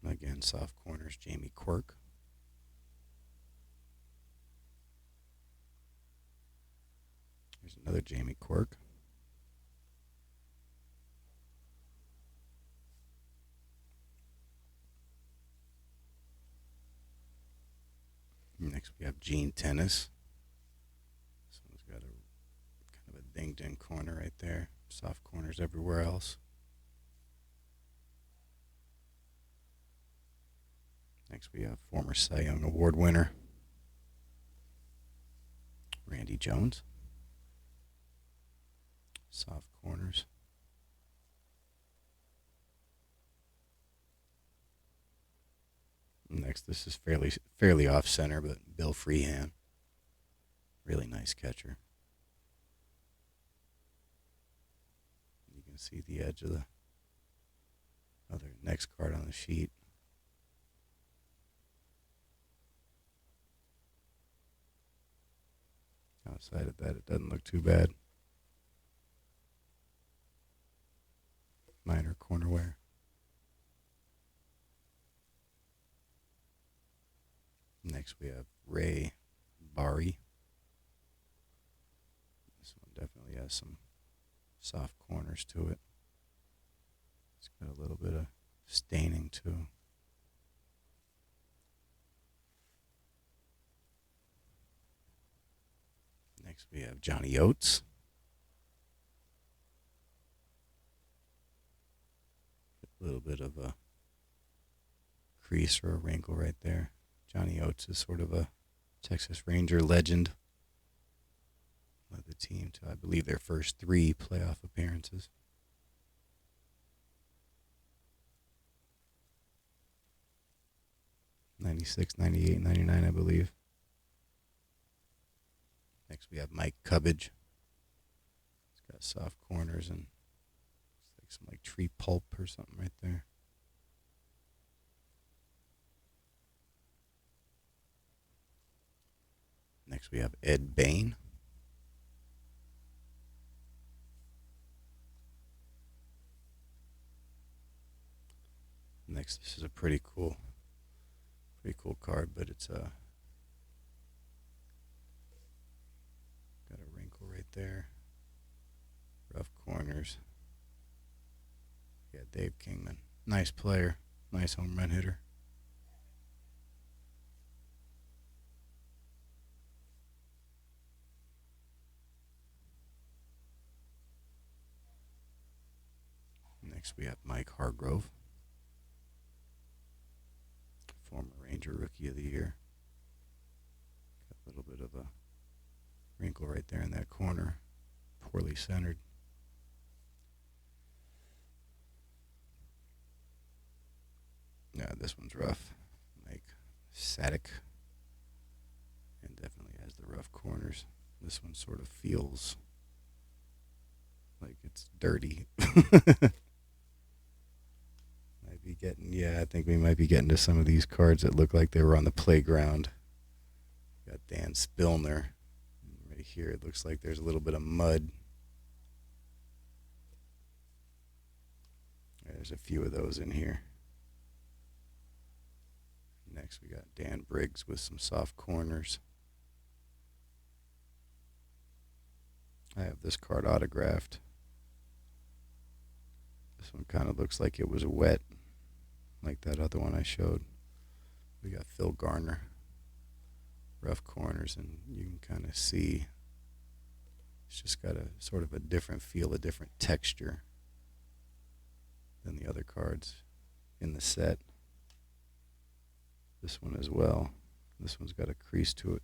Again, soft corners. Jamie Quirk. There's another Jamie Quirk. Next we have Gene Tennis. This one's got a kind of a dinged in corner right there. Soft corners everywhere else. Next we have former Cy Young Award winner Randy Jones. Soft corners. Next, this is fairly off center, but Bill Freehan, really nice catcher. You can see the edge of the other next card on the sheet. Outside of that, it doesn't look too bad. Minor corner wear. Next we have Ray Barry. This one definitely has some soft corners to it. It's got a little bit of staining too. Next we have Johnny Oates. A little bit of a crease or a wrinkle right there. Johnny Oates is sort of a Texas Ranger legend. Led the team to, I believe, their first 3 playoff appearances. 96, 98, 99, I believe. Next we have Mike Cubbage. It's got soft corners and it's like some like tree pulp or something right there. Next we have Ed Bain. Next, this is a pretty cool card, but it's got a wrinkle right there. Rough corners. Yeah, Dave Kingman. Nice player. Nice home run hitter. Next, we have Mike Hargrove, former Ranger Rookie of the Year. Got a little bit of a wrinkle right there in that corner. Poorly centered. Yeah, this one's rough. Mike Sadek. And definitely has the rough corners. This one sort of feels like it's dirty. I think we might be getting to some of these cards that look like they were on the playground. Got Dan Spillner. Right here, it looks like there's a little bit of mud. There's a few of those in here. Next, we got Dan Briggs with some soft corners. I have this card autographed. This one kind of looks like it was wet, like that other one I showed. We got Phil Garner. Rough corners, and you can kind of see it's just got a sort of a different feel, a different texture than the other cards in the set. This one as well. This one's got a crease to it.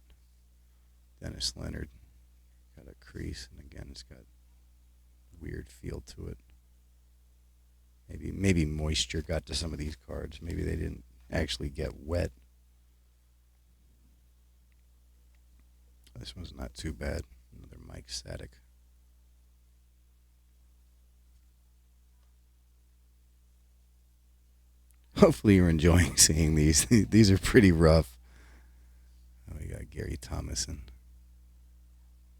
Dennis Leonard got a crease, and again, it's got a weird feel to it. Maybe moisture got to some of these cards. Maybe they didn't actually get wet. This one's not too bad. Another Mike Sadek. Hopefully you're enjoying seeing these. These are pretty rough. We got Gary Thomason.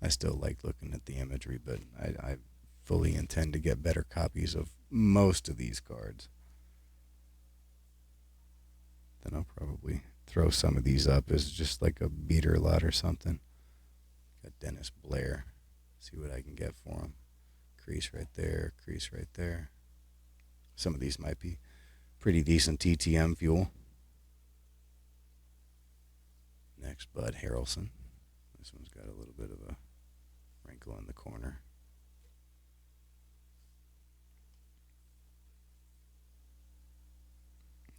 I still like looking at the imagery, but I fully intend to get better copies of most of these cards. Then I'll probably throw some of these up as just like a beater lot or something. Got Dennis Blair. See what I can get for him. Crease right there, crease right there. Some of these might be pretty decent TTM fuel. Next, Bud Harrelson. This one's got a little bit of a wrinkle in the corner.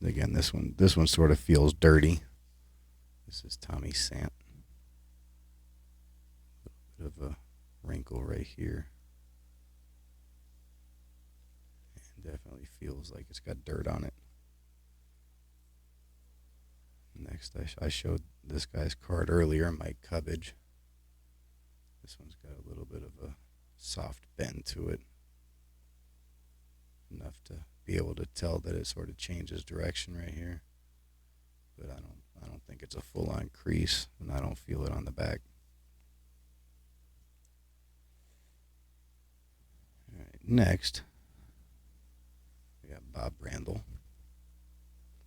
Again, this one sort of feels dirty. This is Tommy Sant. A little bit of a wrinkle right here. And definitely feels like it's got dirt on it. Next, I showed this guy's card earlier, Mike Cubbage. This one's got a little bit of a soft bend to it. Enough to be able to tell that it sort of changes direction right here. But I don't think it's a full-on crease, and I don't feel it on the back. All right, next, we got Bob Randall.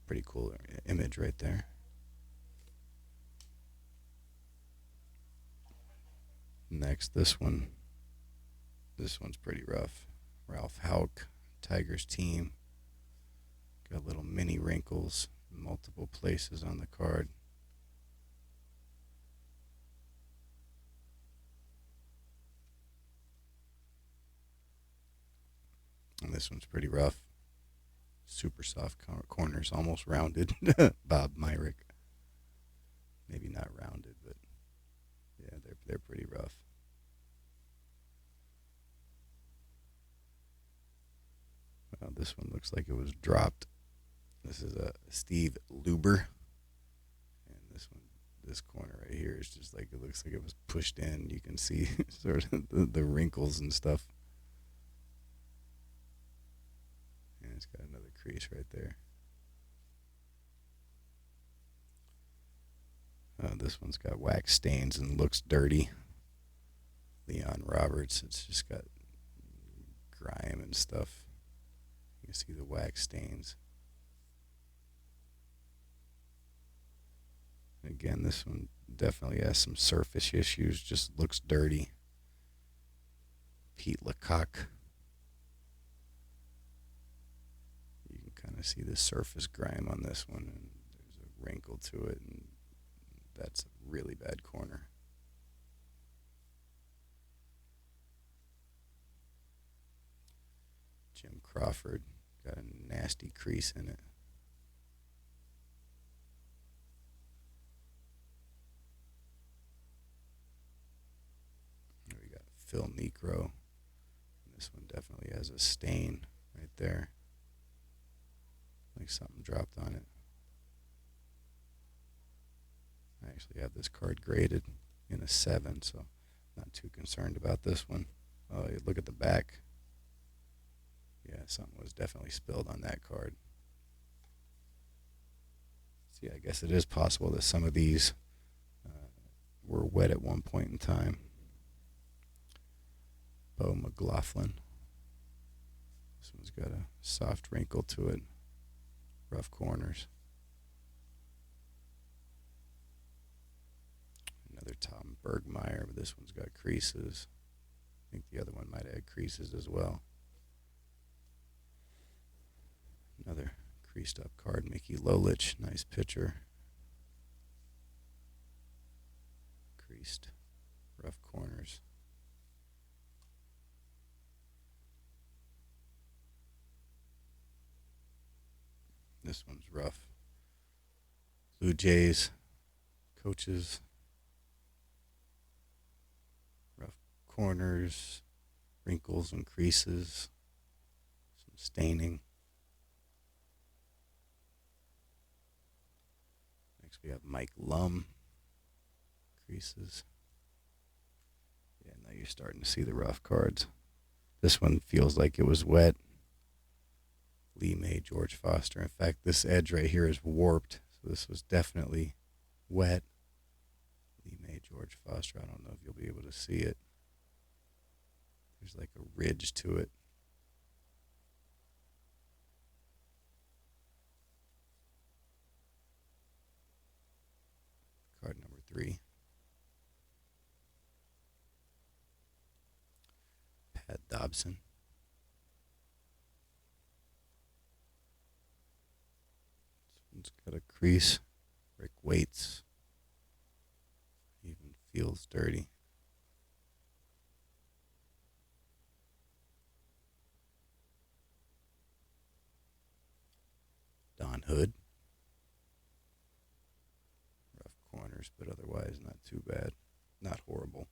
Pretty cool image right there. Next, this one's pretty rough. Ralph Houck, Tigers team. Got little mini wrinkles in multiple places on the card. And this one's pretty rough. Super soft corners, almost rounded. Bob Myrick. Maybe not rounded, but yeah, they're pretty rough. Well, this one looks like it was dropped. This is a Steve Luber. This corner right here is just like, it looks like it was pushed in. You can see sort of the wrinkles and stuff. And it's got another crease right there. This one's got wax stains and looks dirty. Leon Roberts, it's just got grime and stuff. You can see the wax stains. Again, this one definitely has some surface issues, just looks dirty. Pete Lecoq. You can kind of see the surface grime on this one, and there's a wrinkle to it, and that's a really bad corner. Jim Crawford, got a nasty crease in it. We got Phil Necro. This one definitely has a stain right there, like something dropped on it. I actually have this card graded in a 7, so I'm not too concerned about this one. Oh, look at the back. Yeah, something was definitely spilled on that card. See, I guess it is possible that some of these were wet at one point in time. Bo McLaughlin. This one's got a soft wrinkle to it. Rough corners. Another Tom Bergmeyer, but this one's got creases. I think the other one might have had creases as well. Another creased up card, Mickey Lolich, nice pitcher. Creased, rough corners. This one's rough. Blue Jays, coaches. Rough corners, wrinkles and creases, some staining. Next we have Mike Lum, creases. Yeah, now you're starting to see the rough cards. This one feels like it was wet. Lee May, George Foster. In fact, this edge right here is warped, so this was definitely wet. Lee May, George Foster. I don't know if you'll be able to see it. There's like a ridge to it. Card number 3. Pat Dobson. This one's got a crease. Rick Waits. Even feels dirty. Don Hood. Rough corners, but otherwise not too bad. Not horrible.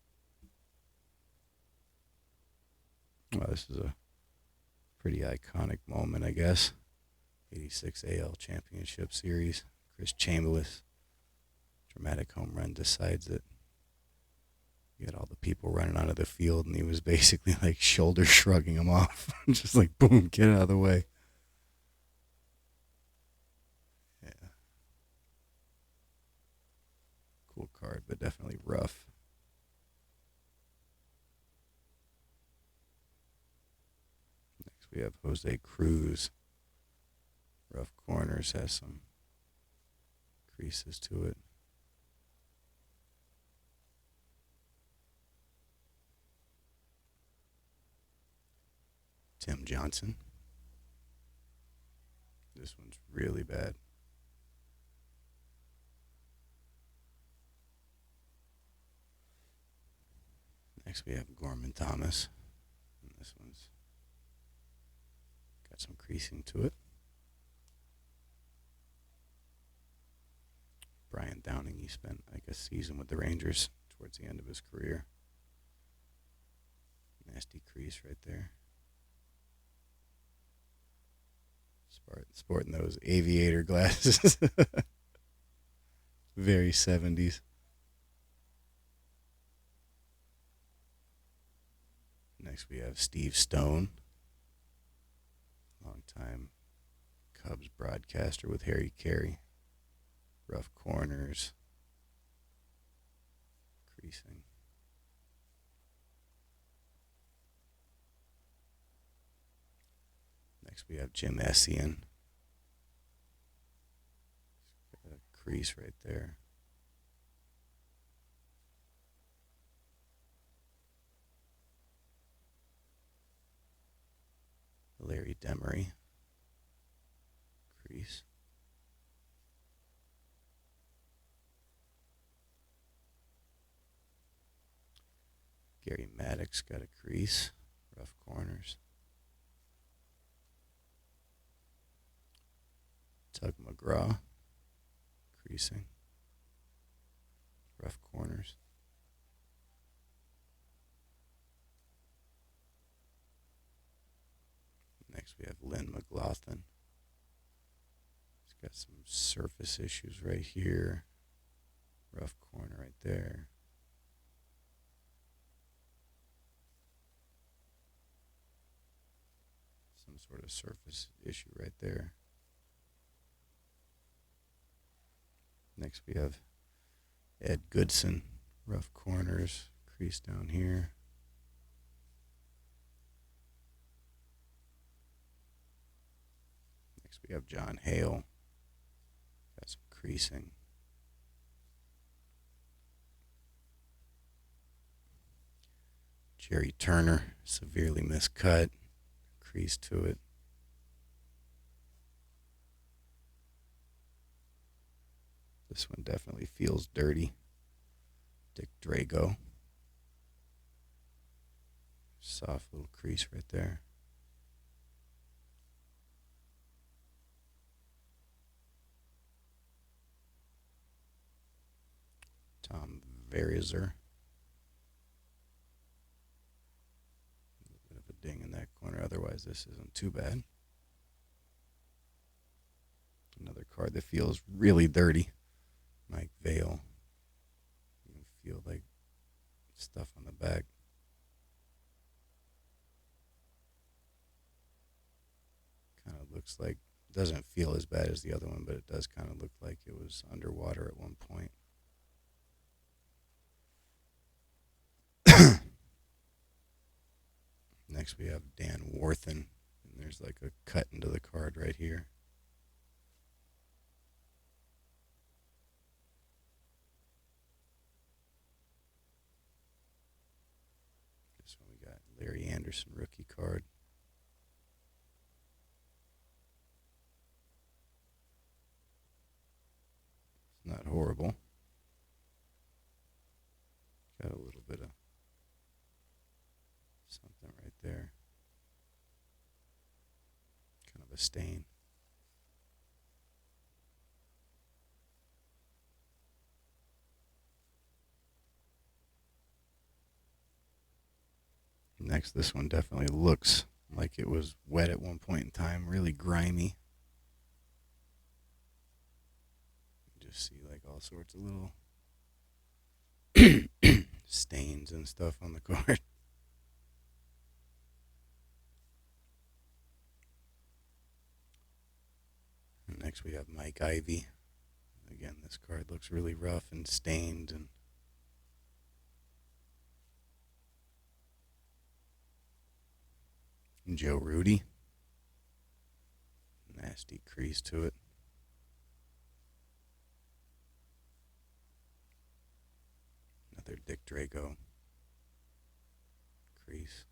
Well, this is a pretty iconic moment, I guess. 86 AL Championship Series. Chris Chambliss, dramatic home run, decides it. You had all the people running out of the field, and he was basically like shoulder shrugging them off. Just like, boom, get out of the way. Yeah. Cool card, but definitely rough. Next we have Jose Cruz. Rough corners, has some creases to it. Tim Johnson. This one's really bad. Next we have Gorman Thomas. And this one's got some creasing to it. Brian Downing, he spent like a season with the Rangers towards the end of his career. Nasty crease right there. Sporting those aviator glasses. Very 70s. Next we have Steve Stone, longtime Cubs broadcaster with Harry Carey. Rough corners, creasing. Next we have Jim Essien. Got a crease right there. Larry Demery, crease. Gary Maddox got a crease, rough corners. Tug McGraw, creasing, rough corners. Next we have Lynn McLaughlin. He's got some surface issues right here. Rough corner right there. Some sort of surface issue right there. Next we have Ed Goodson. Rough corners, crease down here. Next we have John Hale. Got some creasing. Jerry Turner, severely miscut, crease to it. This one definitely feels dirty. Dick Drago. Soft little crease right there. Tom Verizer. A little bit of a ding in that corner. Otherwise, this isn't too bad. Another card that feels really dirty. Mike Vale. You can feel like stuff on the back. Kind of looks like, doesn't feel as bad as the other one, but it does kind of look like it was underwater at one point. Next we have Dan Warthen, and there's like a cut into the card right here. This one we got Larry Anderson rookie card. It's not horrible. Got a little bit of something right there. Kind of a stain. Next, this one definitely looks like it was wet at one point in time, really grimy. You just see like all sorts of little stains and stuff on the card. And next we have Mike Ivy. Again, this card looks really rough and stained and Joe Rudy. Nasty crease to it. Another Dick Drago crease.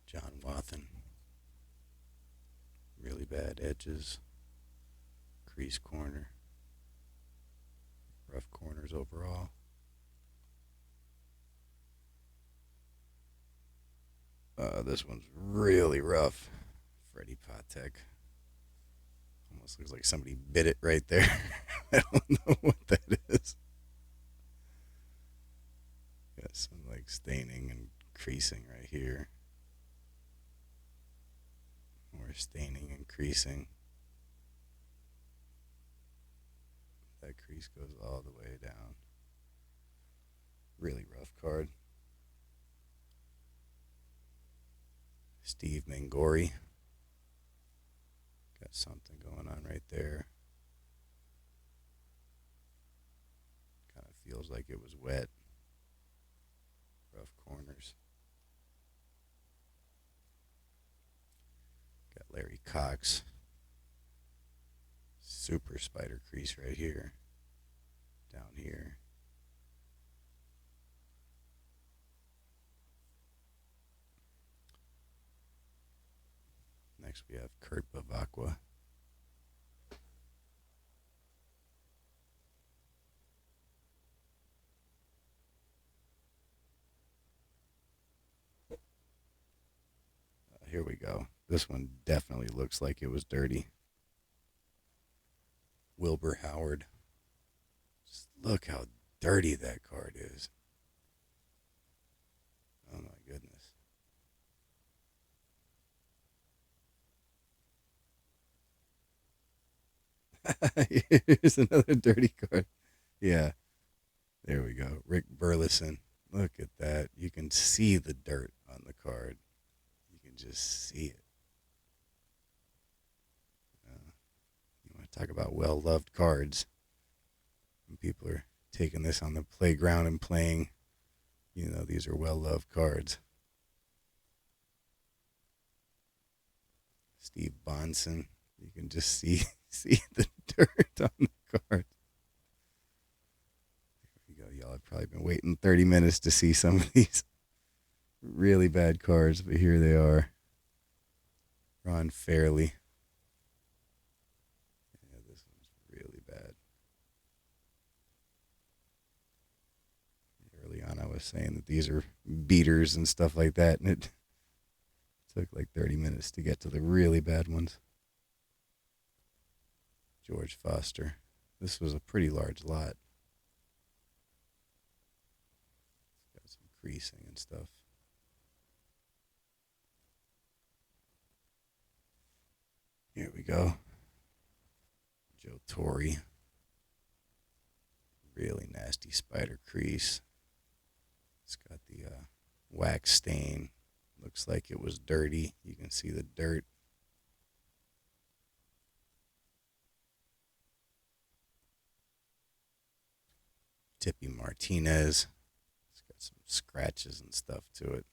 John Wathen. Really bad edges. Crease corner. Rough corners overall. This one's really rough. Freddie Patek. Almost looks like somebody bit it right there. I don't know what that is. Got some like staining and creasing right here. More staining and creasing. That crease goes all the way down. Really rough card. Steve Mangori. Got something going on right there. Kind of feels like it was wet. Rough corners. Got Larry Cox. Super spider crease right here. Down here. Next we have Kurt Bavacqua. Here we go. This one definitely looks like it was dirty. Wilbur Howard. Just look how dirty that card is. Oh my goodness. Here's another dirty card. Yeah, there we go. Rick Burleson. Look at that. You can see the dirt on the card. You can just see it. You want to talk about well-loved cards. When people are taking this on the playground and playing, these are well-loved cards. Steve Bonson. You can just see the dirt on the card. There we go. Y'all have probably been waiting 30 minutes to see some of these really bad cards, but here they are. Ron Fairley. Yeah, this one's really bad. Early on, I was saying that these are beaters and stuff like that, and it took like 30 minutes to get to the really bad ones. George Foster. This was a pretty large lot. It's got some creasing and stuff. Here we go. Joe Torre. Really nasty spider crease. It's got the wax stain. Looks like it was dirty. You can see the dirt. Tippy Martinez. It's got some scratches and stuff to it.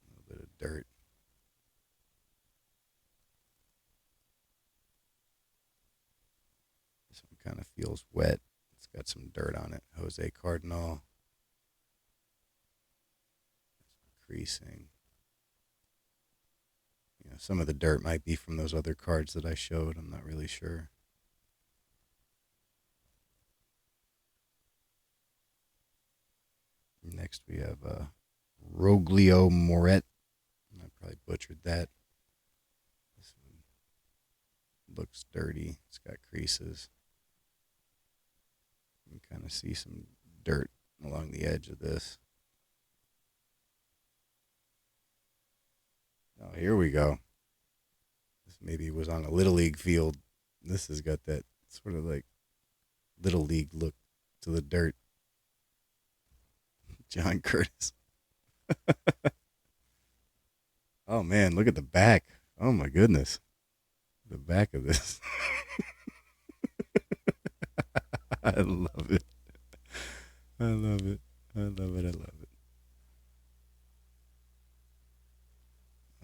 A little bit of dirt. This one kind of feels wet. It's got some dirt on it. Jose Cardinal. Some creasing. Some of the dirt might be from those other cards that I showed. I'm not really sure. Next we have Roglio Moret. I probably butchered that. This one looks dirty. It's got creases. You can kind of see some dirt along the edge of this. Oh, here we go. This maybe was on a Little League field. This has got that sort of like Little League look to the dirt. John Curtis. Oh man, look at the back. Oh my goodness. The back of this. I love it. I love it. I love it. I love it.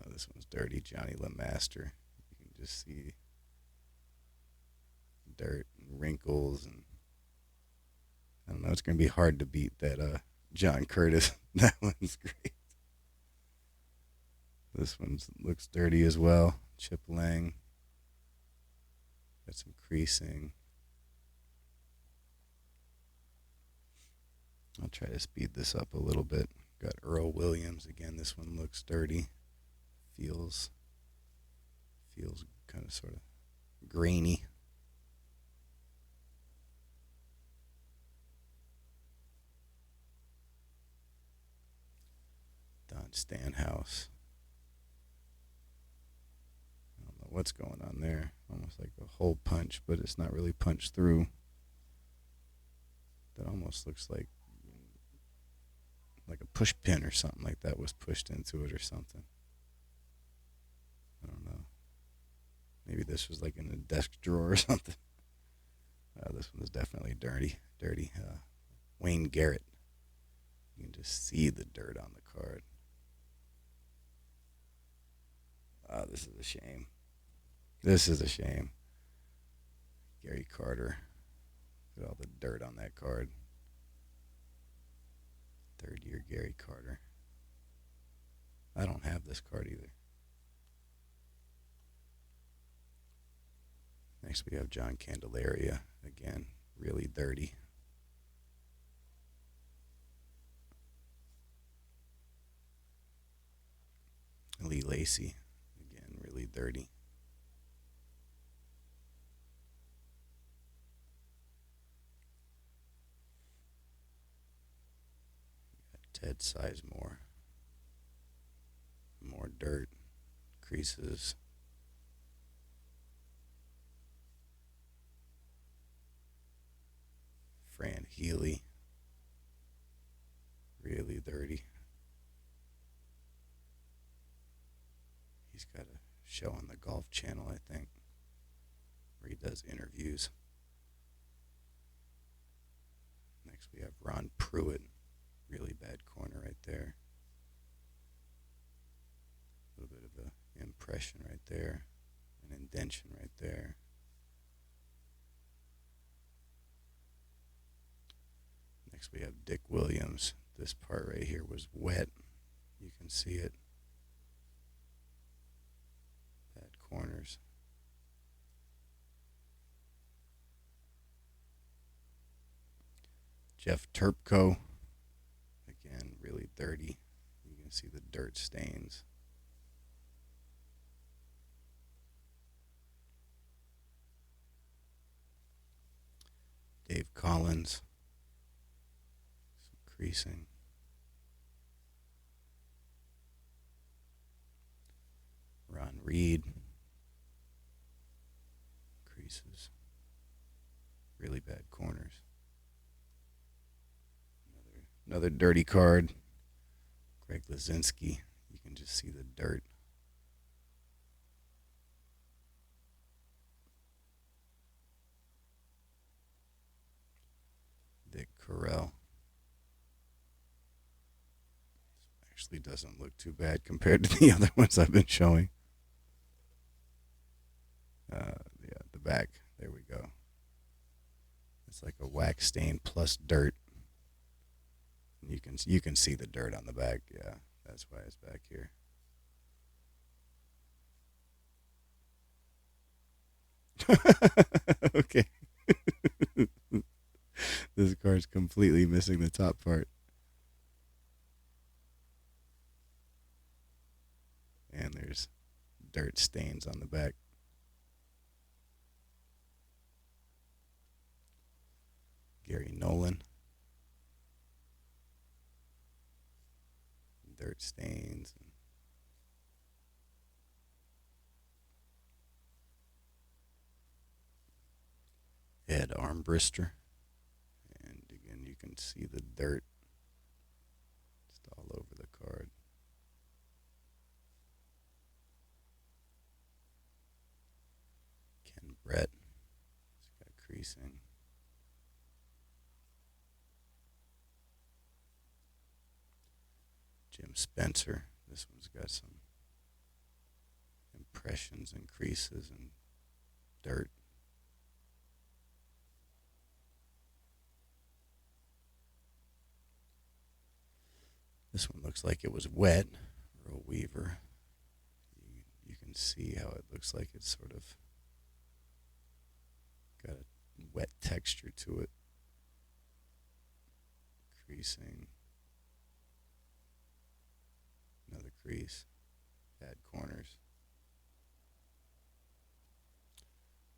Oh, this one's dirty. Johnny LeMaster. You can just see dirt and wrinkles, and I don't know. It's going to be hard to beat that John Curtis. That one's great. This one looks dirty as well. Chip Lang. Got some creasing. I'll try to speed this up a little bit. Got Earl Williams again. This one looks dirty. Feels kind of sort of grainy. Don Stanhouse. I don't know what's going on there. Almost like a hole punch, but it's not really punched through. That almost looks like a push pin or something like that was pushed into it or something. I don't know. Maybe this was like in a desk drawer or something. This one is definitely dirty. Wayne Garrett. You can just see the dirt on the card. This is a shame. This is a shame. Gary Carter. Look at all the dirt on that card. Third year Gary Carter. I don't have this card either. Next we have John Candelaria. Again, really dirty. Lee Lacy. Again, really dirty. Ted Sizemore. More dirt. Creases. Fran Healy. Really dirty. He's got a show on the Golf Channel, I think, where he does interviews. Next we have Ron Pruitt. Really bad corner right there. A little bit of an impression right there. An indention right there. Next we have Dick Williams. This part right here was wet. You can see it. Bad corners. Jeff Turpko. Again, really dirty. You can see the dirt stains. Dave Collins. Some creasing. Ron Reed. Creases. Really bad corners. Another dirty card. Greg Lazinski. You can just see the dirt. Dick Carell. Actually doesn't look too bad compared to the other ones I've been showing. Yeah, the back. There we go. It's like a wax stain plus dirt. You can see the dirt on the back. Yeah, that's why it's back here. Okay. This card's completely missing the top part. And there's dirt stains on the back. Gary Nolan. Dirt stains. Ed Armbrister. And again, you can see the dirt just all over the card. Ken Brett. It's got creasing. Jim Spencer. This one's got some impressions and creases and dirt. This one looks like it was wet. Earl Weaver. You can see how it looks like it's sort of got a wet texture to it. Creasing. Another crease. Bad corners.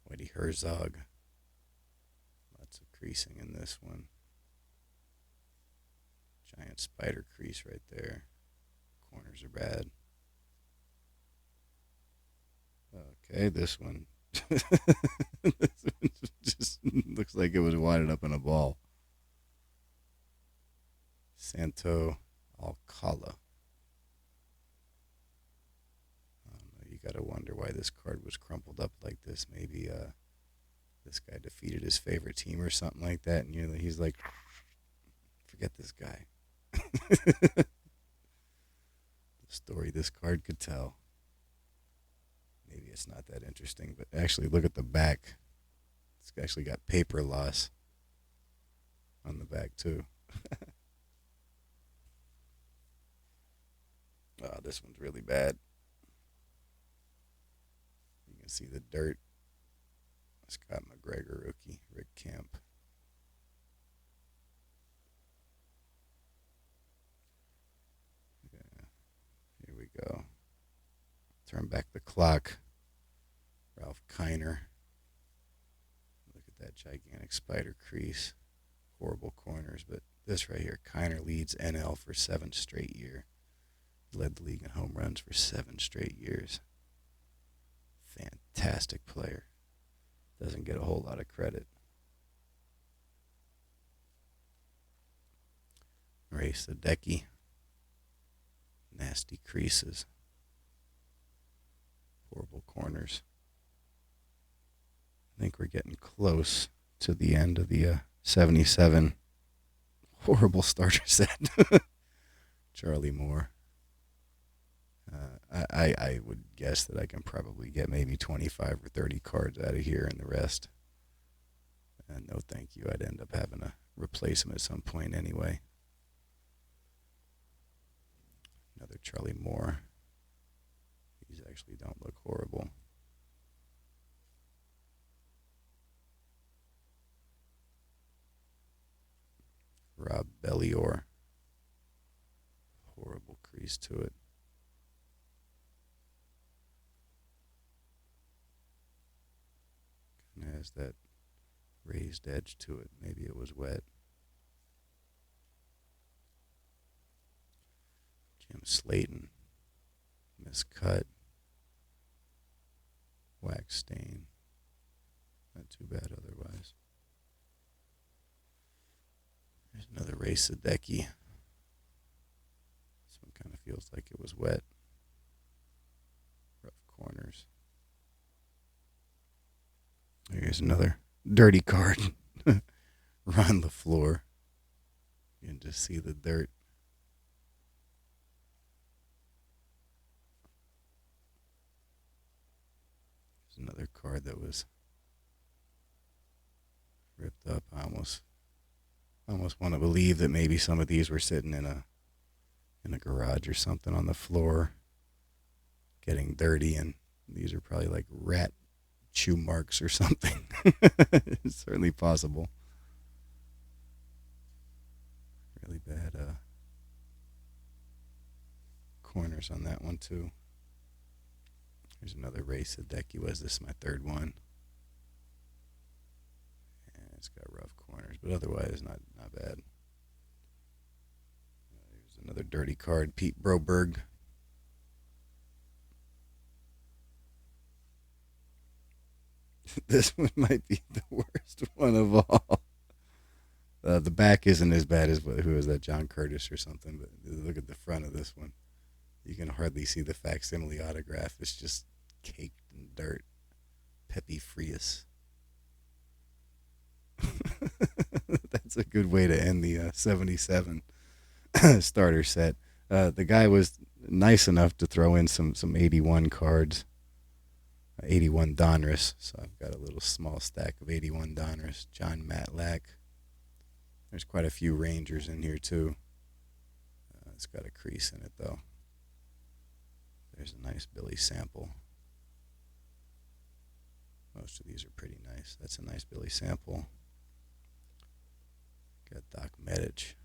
Whitey Herzog. Lots of creasing in this one. Giant spider crease right there. Corners are bad. Okay. Okay, this one. This one just looks like it was wadded up in a ball. Santo Alcala. You gotta wonder why this card was crumpled up like this. Maybe this guy defeated his favorite team or something like that, and he's like, forget this guy. The story this card could tell. Maybe it's not that interesting, but actually look at the back. It's actually got paper loss on the back too. Oh, this one's really bad. You can see the dirt. Scott McGregor rookie, Rick Camp. Yeah, here we go. Turn back the clock. Ralph Kiner. Look at that gigantic spider crease. Horrible corners, but this right here, Kiner leads NL for 7 straight years. Led the league in home runs for 7 straight years. Fantastic player. Doesn't get a whole lot of credit. Ray Sadecki. Nasty creases. Horrible corners. I think we're getting close to the end of the 77 horrible starter set. Charlie Moore. I would guess that I can probably get maybe 25 or 30 cards out of here, and the rest, no thank you. I'd end up having to replace him at some point anyway. Another Charlie Moore. These actually don't look horrible. Rob Bellior. Horrible crease to it. Kind of has that raised edge to it. Maybe it was wet. Jim Slayton. Miscut. Wax stain. Not too bad otherwise. There's another Ray Sadecki. This one kind of feels like it was wet. Rough corners. Here's another dirty card. Ron LaFleur. You can just see the dirt. There's another card that was ripped up. I almost want to believe that maybe some of these were sitting in a garage or something on the floor, getting dirty, and these are probably like rat chew marks or something. It's certainly possible. Really bad corners on that one too. There's another Ray Sadecki. Was this my third one? And it's got rough corners, but otherwise not bad. There's another dirty card, Pete Broberg. This one might be the worst one of all. The back isn't as bad as who was that, John Curtis or something, but look at the front of this one. You can hardly see the facsimile autograph. It's just caked in dirt. Pepe Frias. That's a good way to end the 77 starter set. The guy was nice enough to throw in some 81 cards. 81 Donruss. So I've got a little small stack of 81 Donruss. John Matlack. There's quite a few Rangers in here too. It's got a crease in it though. There's a nice Billy Sample. Most of these are pretty nice. That's a nice Billy Sample. Got Doc Medich.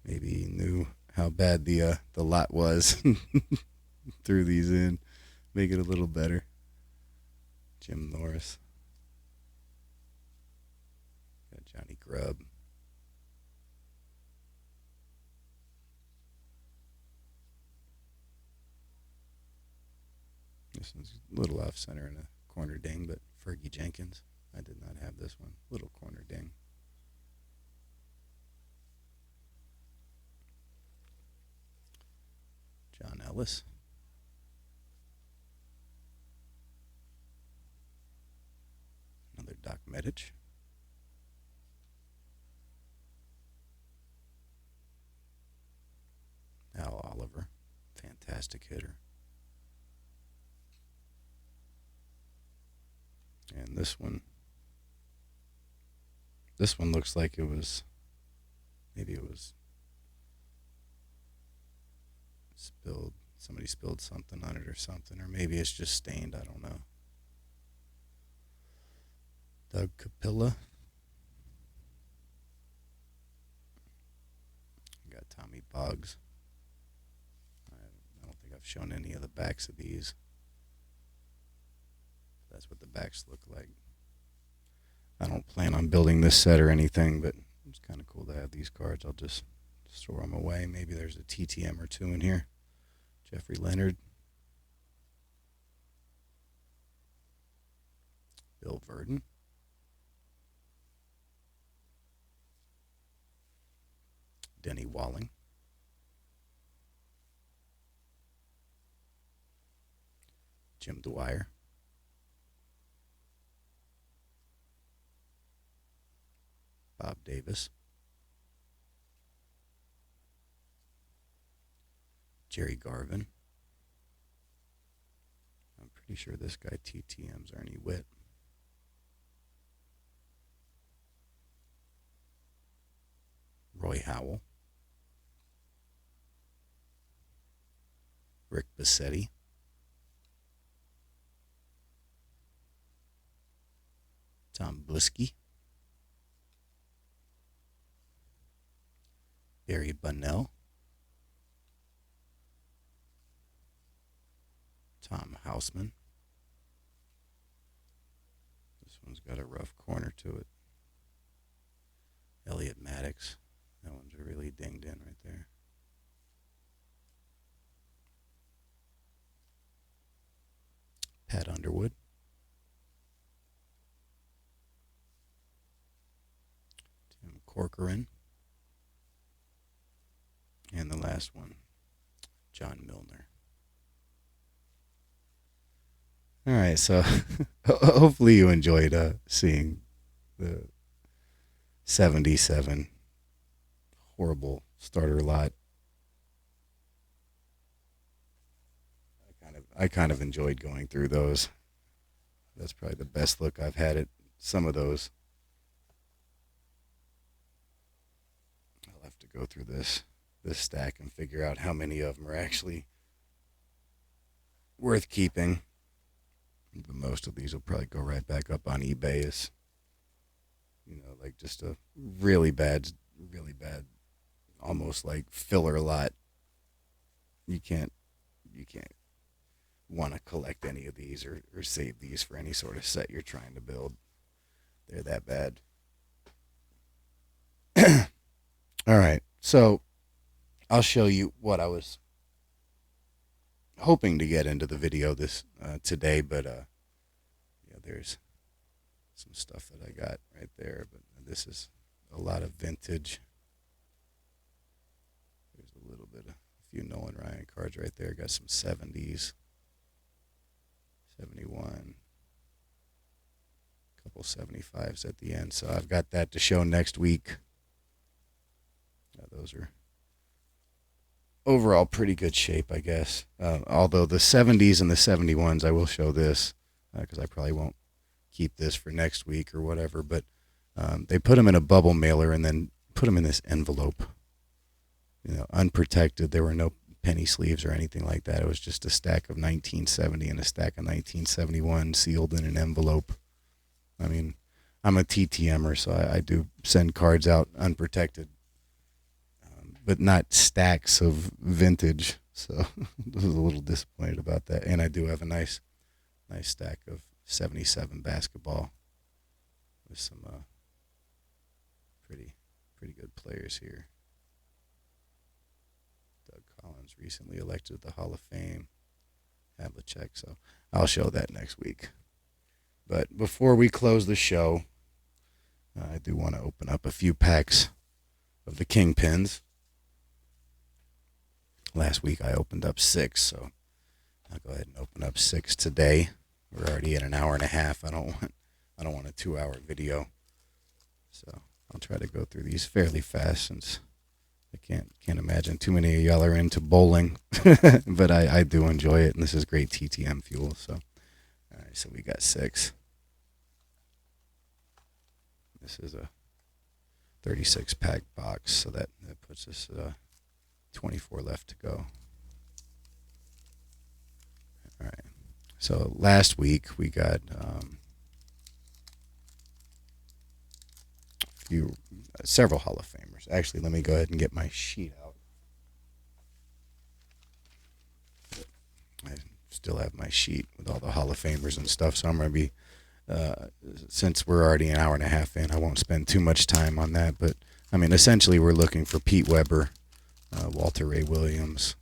Maybe he knew how bad the lot was. Threw these in. Make it a little better. Jim Norris. Got Johnny Grubb. This one's a little off center in a corner ding, but Fergie Jenkins. I did not have this one. Little corner ding. John Ellis. Another Doc Medich. Al Oliver. Fantastic hitter. And this one looks like it was, maybe it was spilled. Somebody spilled something on it or something. Or maybe it's just stained. I don't know. Doug Capilla. Got Tommy Boggs. I don't think I've shown any of the backs of these. That's what the backs look like. I don't plan on building this set or anything, but it's kind of cool to have these cards. I'll just store them away. Maybe there's a TTM or two in here. Jeffrey Leonard. Bill Verdon. Denny Walling. Jim Dwyer. Bob Davis. Jerry Garvin. I'm pretty sure this guy TTM's Ernie Witt. Roy Howell. Rick Bassetti. Tom Blisky. Barry Bunnell. Tom Houseman. This one's got a rough corner to it. Elliot Maddox. That one's really dinged in right there. Pat Underwood. Tim Corcoran. And the last one, John Milner. All right, so hopefully you enjoyed seeing the 77 horrible starter lot. I kind of enjoyed going through those. That's probably the best look I've had at some of those. I'll have to go through this stack and figure out how many of them are actually worth keeping. But most of these will probably go right back up on eBay as, like just a really bad, almost like filler lot. You can't want to collect any of these or save these for any sort of set you're trying to build. They're that bad. All right, so I'll show you what I was hoping to get into the video this today, but there's some stuff that I got right there. But this is a lot of vintage. There's a little bit of a few Nolan Ryan cards right there. Got some 70s, 71, a couple 75s at the end. So I've got that to show next week. Those are overall pretty good shape, I guess. Although the 70s and the 71s, I will show this because I probably won't keep this for next week or whatever. But they put them in a bubble mailer and then put them in this envelope, unprotected. There were no penny sleeves or anything like that. It was just a stack of 1970 and a stack of 1971 sealed in an envelope. I mean, I'm a TTMer, so I do send cards out unprotected. But not stacks of vintage, so I was a little disappointed about that. And I do have a nice stack of 77 basketball with some pretty good players here. Doug Collins recently elected to the Hall of Fame. Havlicek. So I'll show that next week. But before we close the show, I do want to open up a few packs of the Kingpins. Last week I opened up 6, so I'll go ahead and open up 6 today. We're already at an hour and a half. I don't want a 2-hour video, so I'll try to go through these fairly fast since I can't imagine too many of y'all are into bowling, but I do enjoy it, and this is great TTM fuel. So, all right, so we got 6. This is a 36-pack box, so that puts us 24 left to go. All right. So last week we got several Hall of Famers. Actually, let me go ahead and get my sheet out. I still have my sheet with all the Hall of Famers and stuff, so I'm going to be, since we're already an hour and a half in, I won't spend too much time on that. But, I mean, essentially we're looking for Pete Weber, Walter Ray Williams,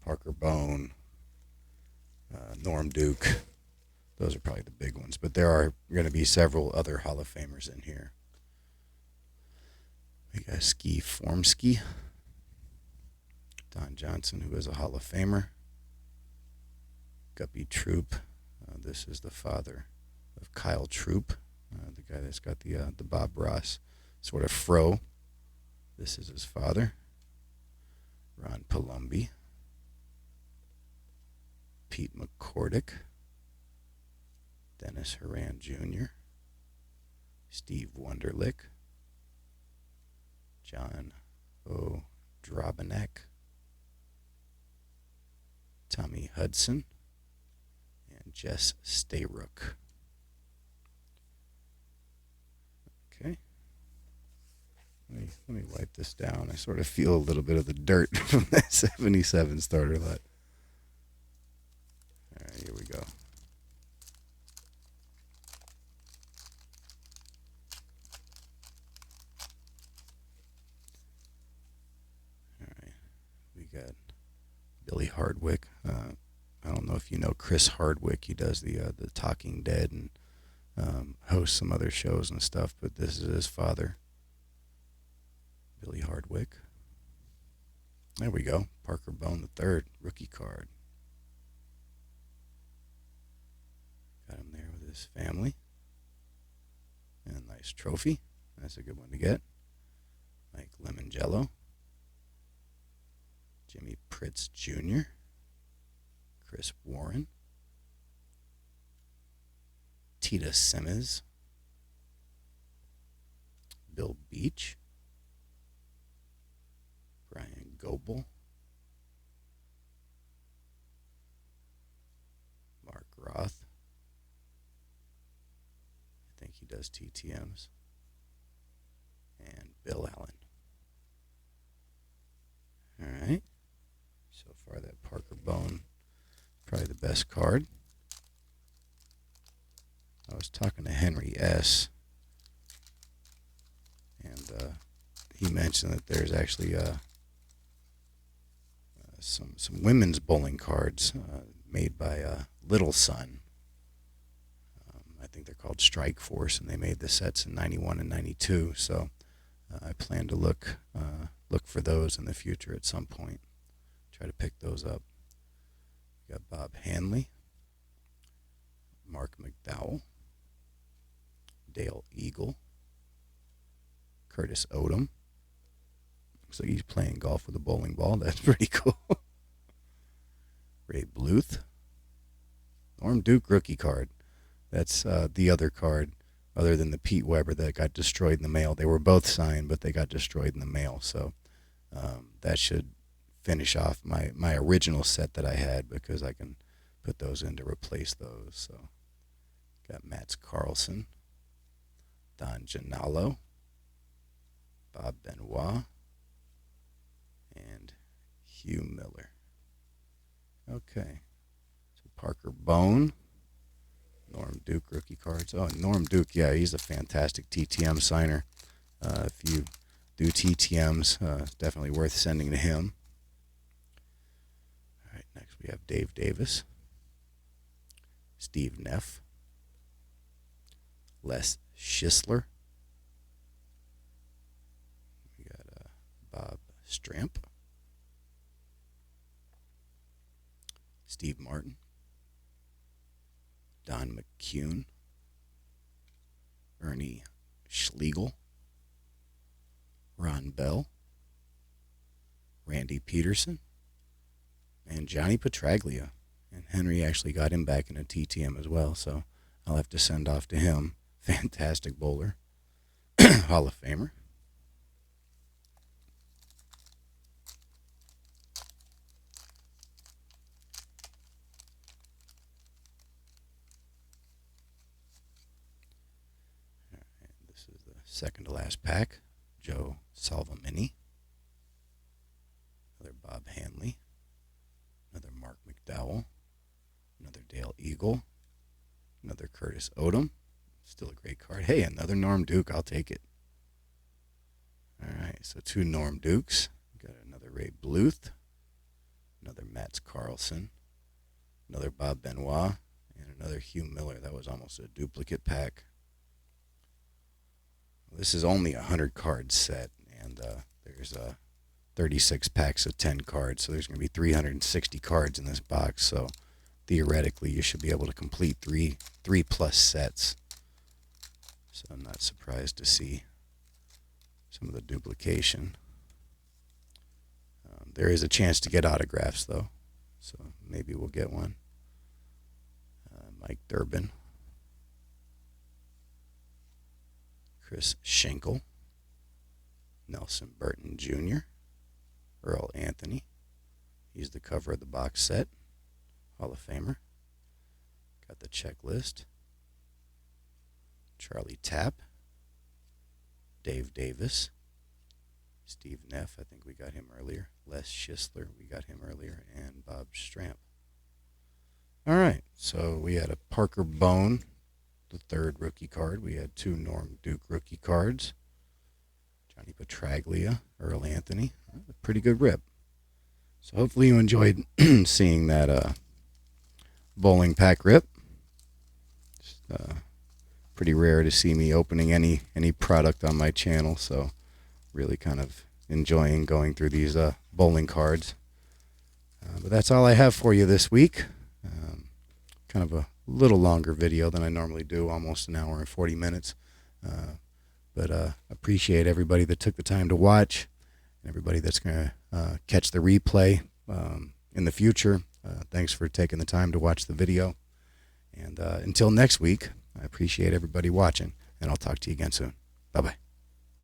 Parker Bone, Norm Duke. Those are probably the big ones. But there are going to be several other Hall of Famers in here. We got Ski Formski, Don Johnson, who is a Hall of Famer. Guppy Troop. This is the father of Kyle Troop, the guy that's got the Bob Ross sort of fro. This is his father. Ron Palumbi. Pete McCordick. Dennis Horan Jr. Steve Wunderlich. John O'Drabanek. Tommy Hudson. And Jess Stayrook. Okay. Let me wipe this down. I sort of feel a little bit of the dirt from that 77 starter lot. All right, here we go. All right, we got Billy Hardwick. I don't know if you know Chris Hardwick. He does the Talking Dead and hosts some other shows and stuff, but this is his father, Billy Hardwick. There we go. Parker Bone III, rookie card. Got him there with his family. And a nice trophy. That's a good one to get. Mike Lemongello. Jimmy Pritz Jr. Chris Warren. Tita Simmons. Bill Beach. Brian Goebel. Mark Roth. I think he does TTMs. And Bill Allen. All right. So far, that Parker Bone, probably the best card. I was talking to Henry S. And he mentioned that there's actually some women's bowling cards made by Little Sun. I think they're called Strike Force, and they made the sets in 91 and 92. So I plan to look for those in the future at some point. Try to pick those up. We got Bob Hanley, Mark McDowell, Dale Eagle, Curtis Odom. Looks like he's playing golf with a bowling ball. That's pretty cool. Ray Bluth. Norm Duke rookie card. That's the other card other than the Pete Weber that got destroyed in the mail. They were both signed, but they got destroyed in the mail. So that should finish off my original set that I had, because I can put those in to replace those. So got Mats Carlson, Don Gianallo, Bob Benoit, and Hugh Miller. Okay. So Parker Bone, Norm Duke rookie cards. Oh, and Norm Duke, yeah, he's a fantastic TTM signer. If you do TTMs, definitely worth sending to him. All right, next we have Dave Davis, Steve Neff, Les Schisler. We got Bob Stramp, Steve Martin, Don McCune, Ernie Schlegel, Ron Bell, Randy Peterson, and Johnny Petraglia. And Henry actually got him back in a TTM as well, so I'll have to send off to him. Fantastic bowler. Hall of Famer. And this is the second to last pack. Joe Salvamini. Another Bob Hanley. Another Mark McDowell. Another Dale Eagle. Another Curtis Odom. Still a great card. Hey, another Norm Duke. I'll take it. All right, so 2 Norm Dukes. Got another Ray Bluth. Another Mats Carlson. Another Bob Benoit. And another Hugh Miller. That was almost a duplicate pack. This is only a 100-card set, and there's 36 packs of 10 cards, so there's going to be 360 cards in this box, so theoretically you should be able to complete three plus sets. So I'm not surprised to see some of the duplication. There is a chance to get autographs, though, so maybe we'll get one. Mike Durbin. Chris Schenkel, Nelson Burton Jr., Earl Anthony. He's the cover of the box set. Hall of Famer. Got the checklist. Charlie Tapp. Dave Davis. Steve Neff, I think we got him earlier. Les Schisler, we got him earlier. And Bob Stramp. All right, so we had a Parker Bone, the 3rd rookie card. We had 2 Norm Duke rookie cards. Johnny Petraglia, Earl Anthony. A pretty good rip. So hopefully you enjoyed seeing that bowling pack rip. It's pretty rare to see me opening any product on my channel, so really kind of enjoying going through these bowling cards. But that's all I have for you this week. Kind of a little longer video than I normally do, almost an hour and 40 minutes. But appreciate everybody that took the time to watch, and everybody that's going to catch the replay in the future. Thanks for taking the time to watch the video. And until next week, I appreciate everybody watching, and I'll talk to you again soon. Bye-bye.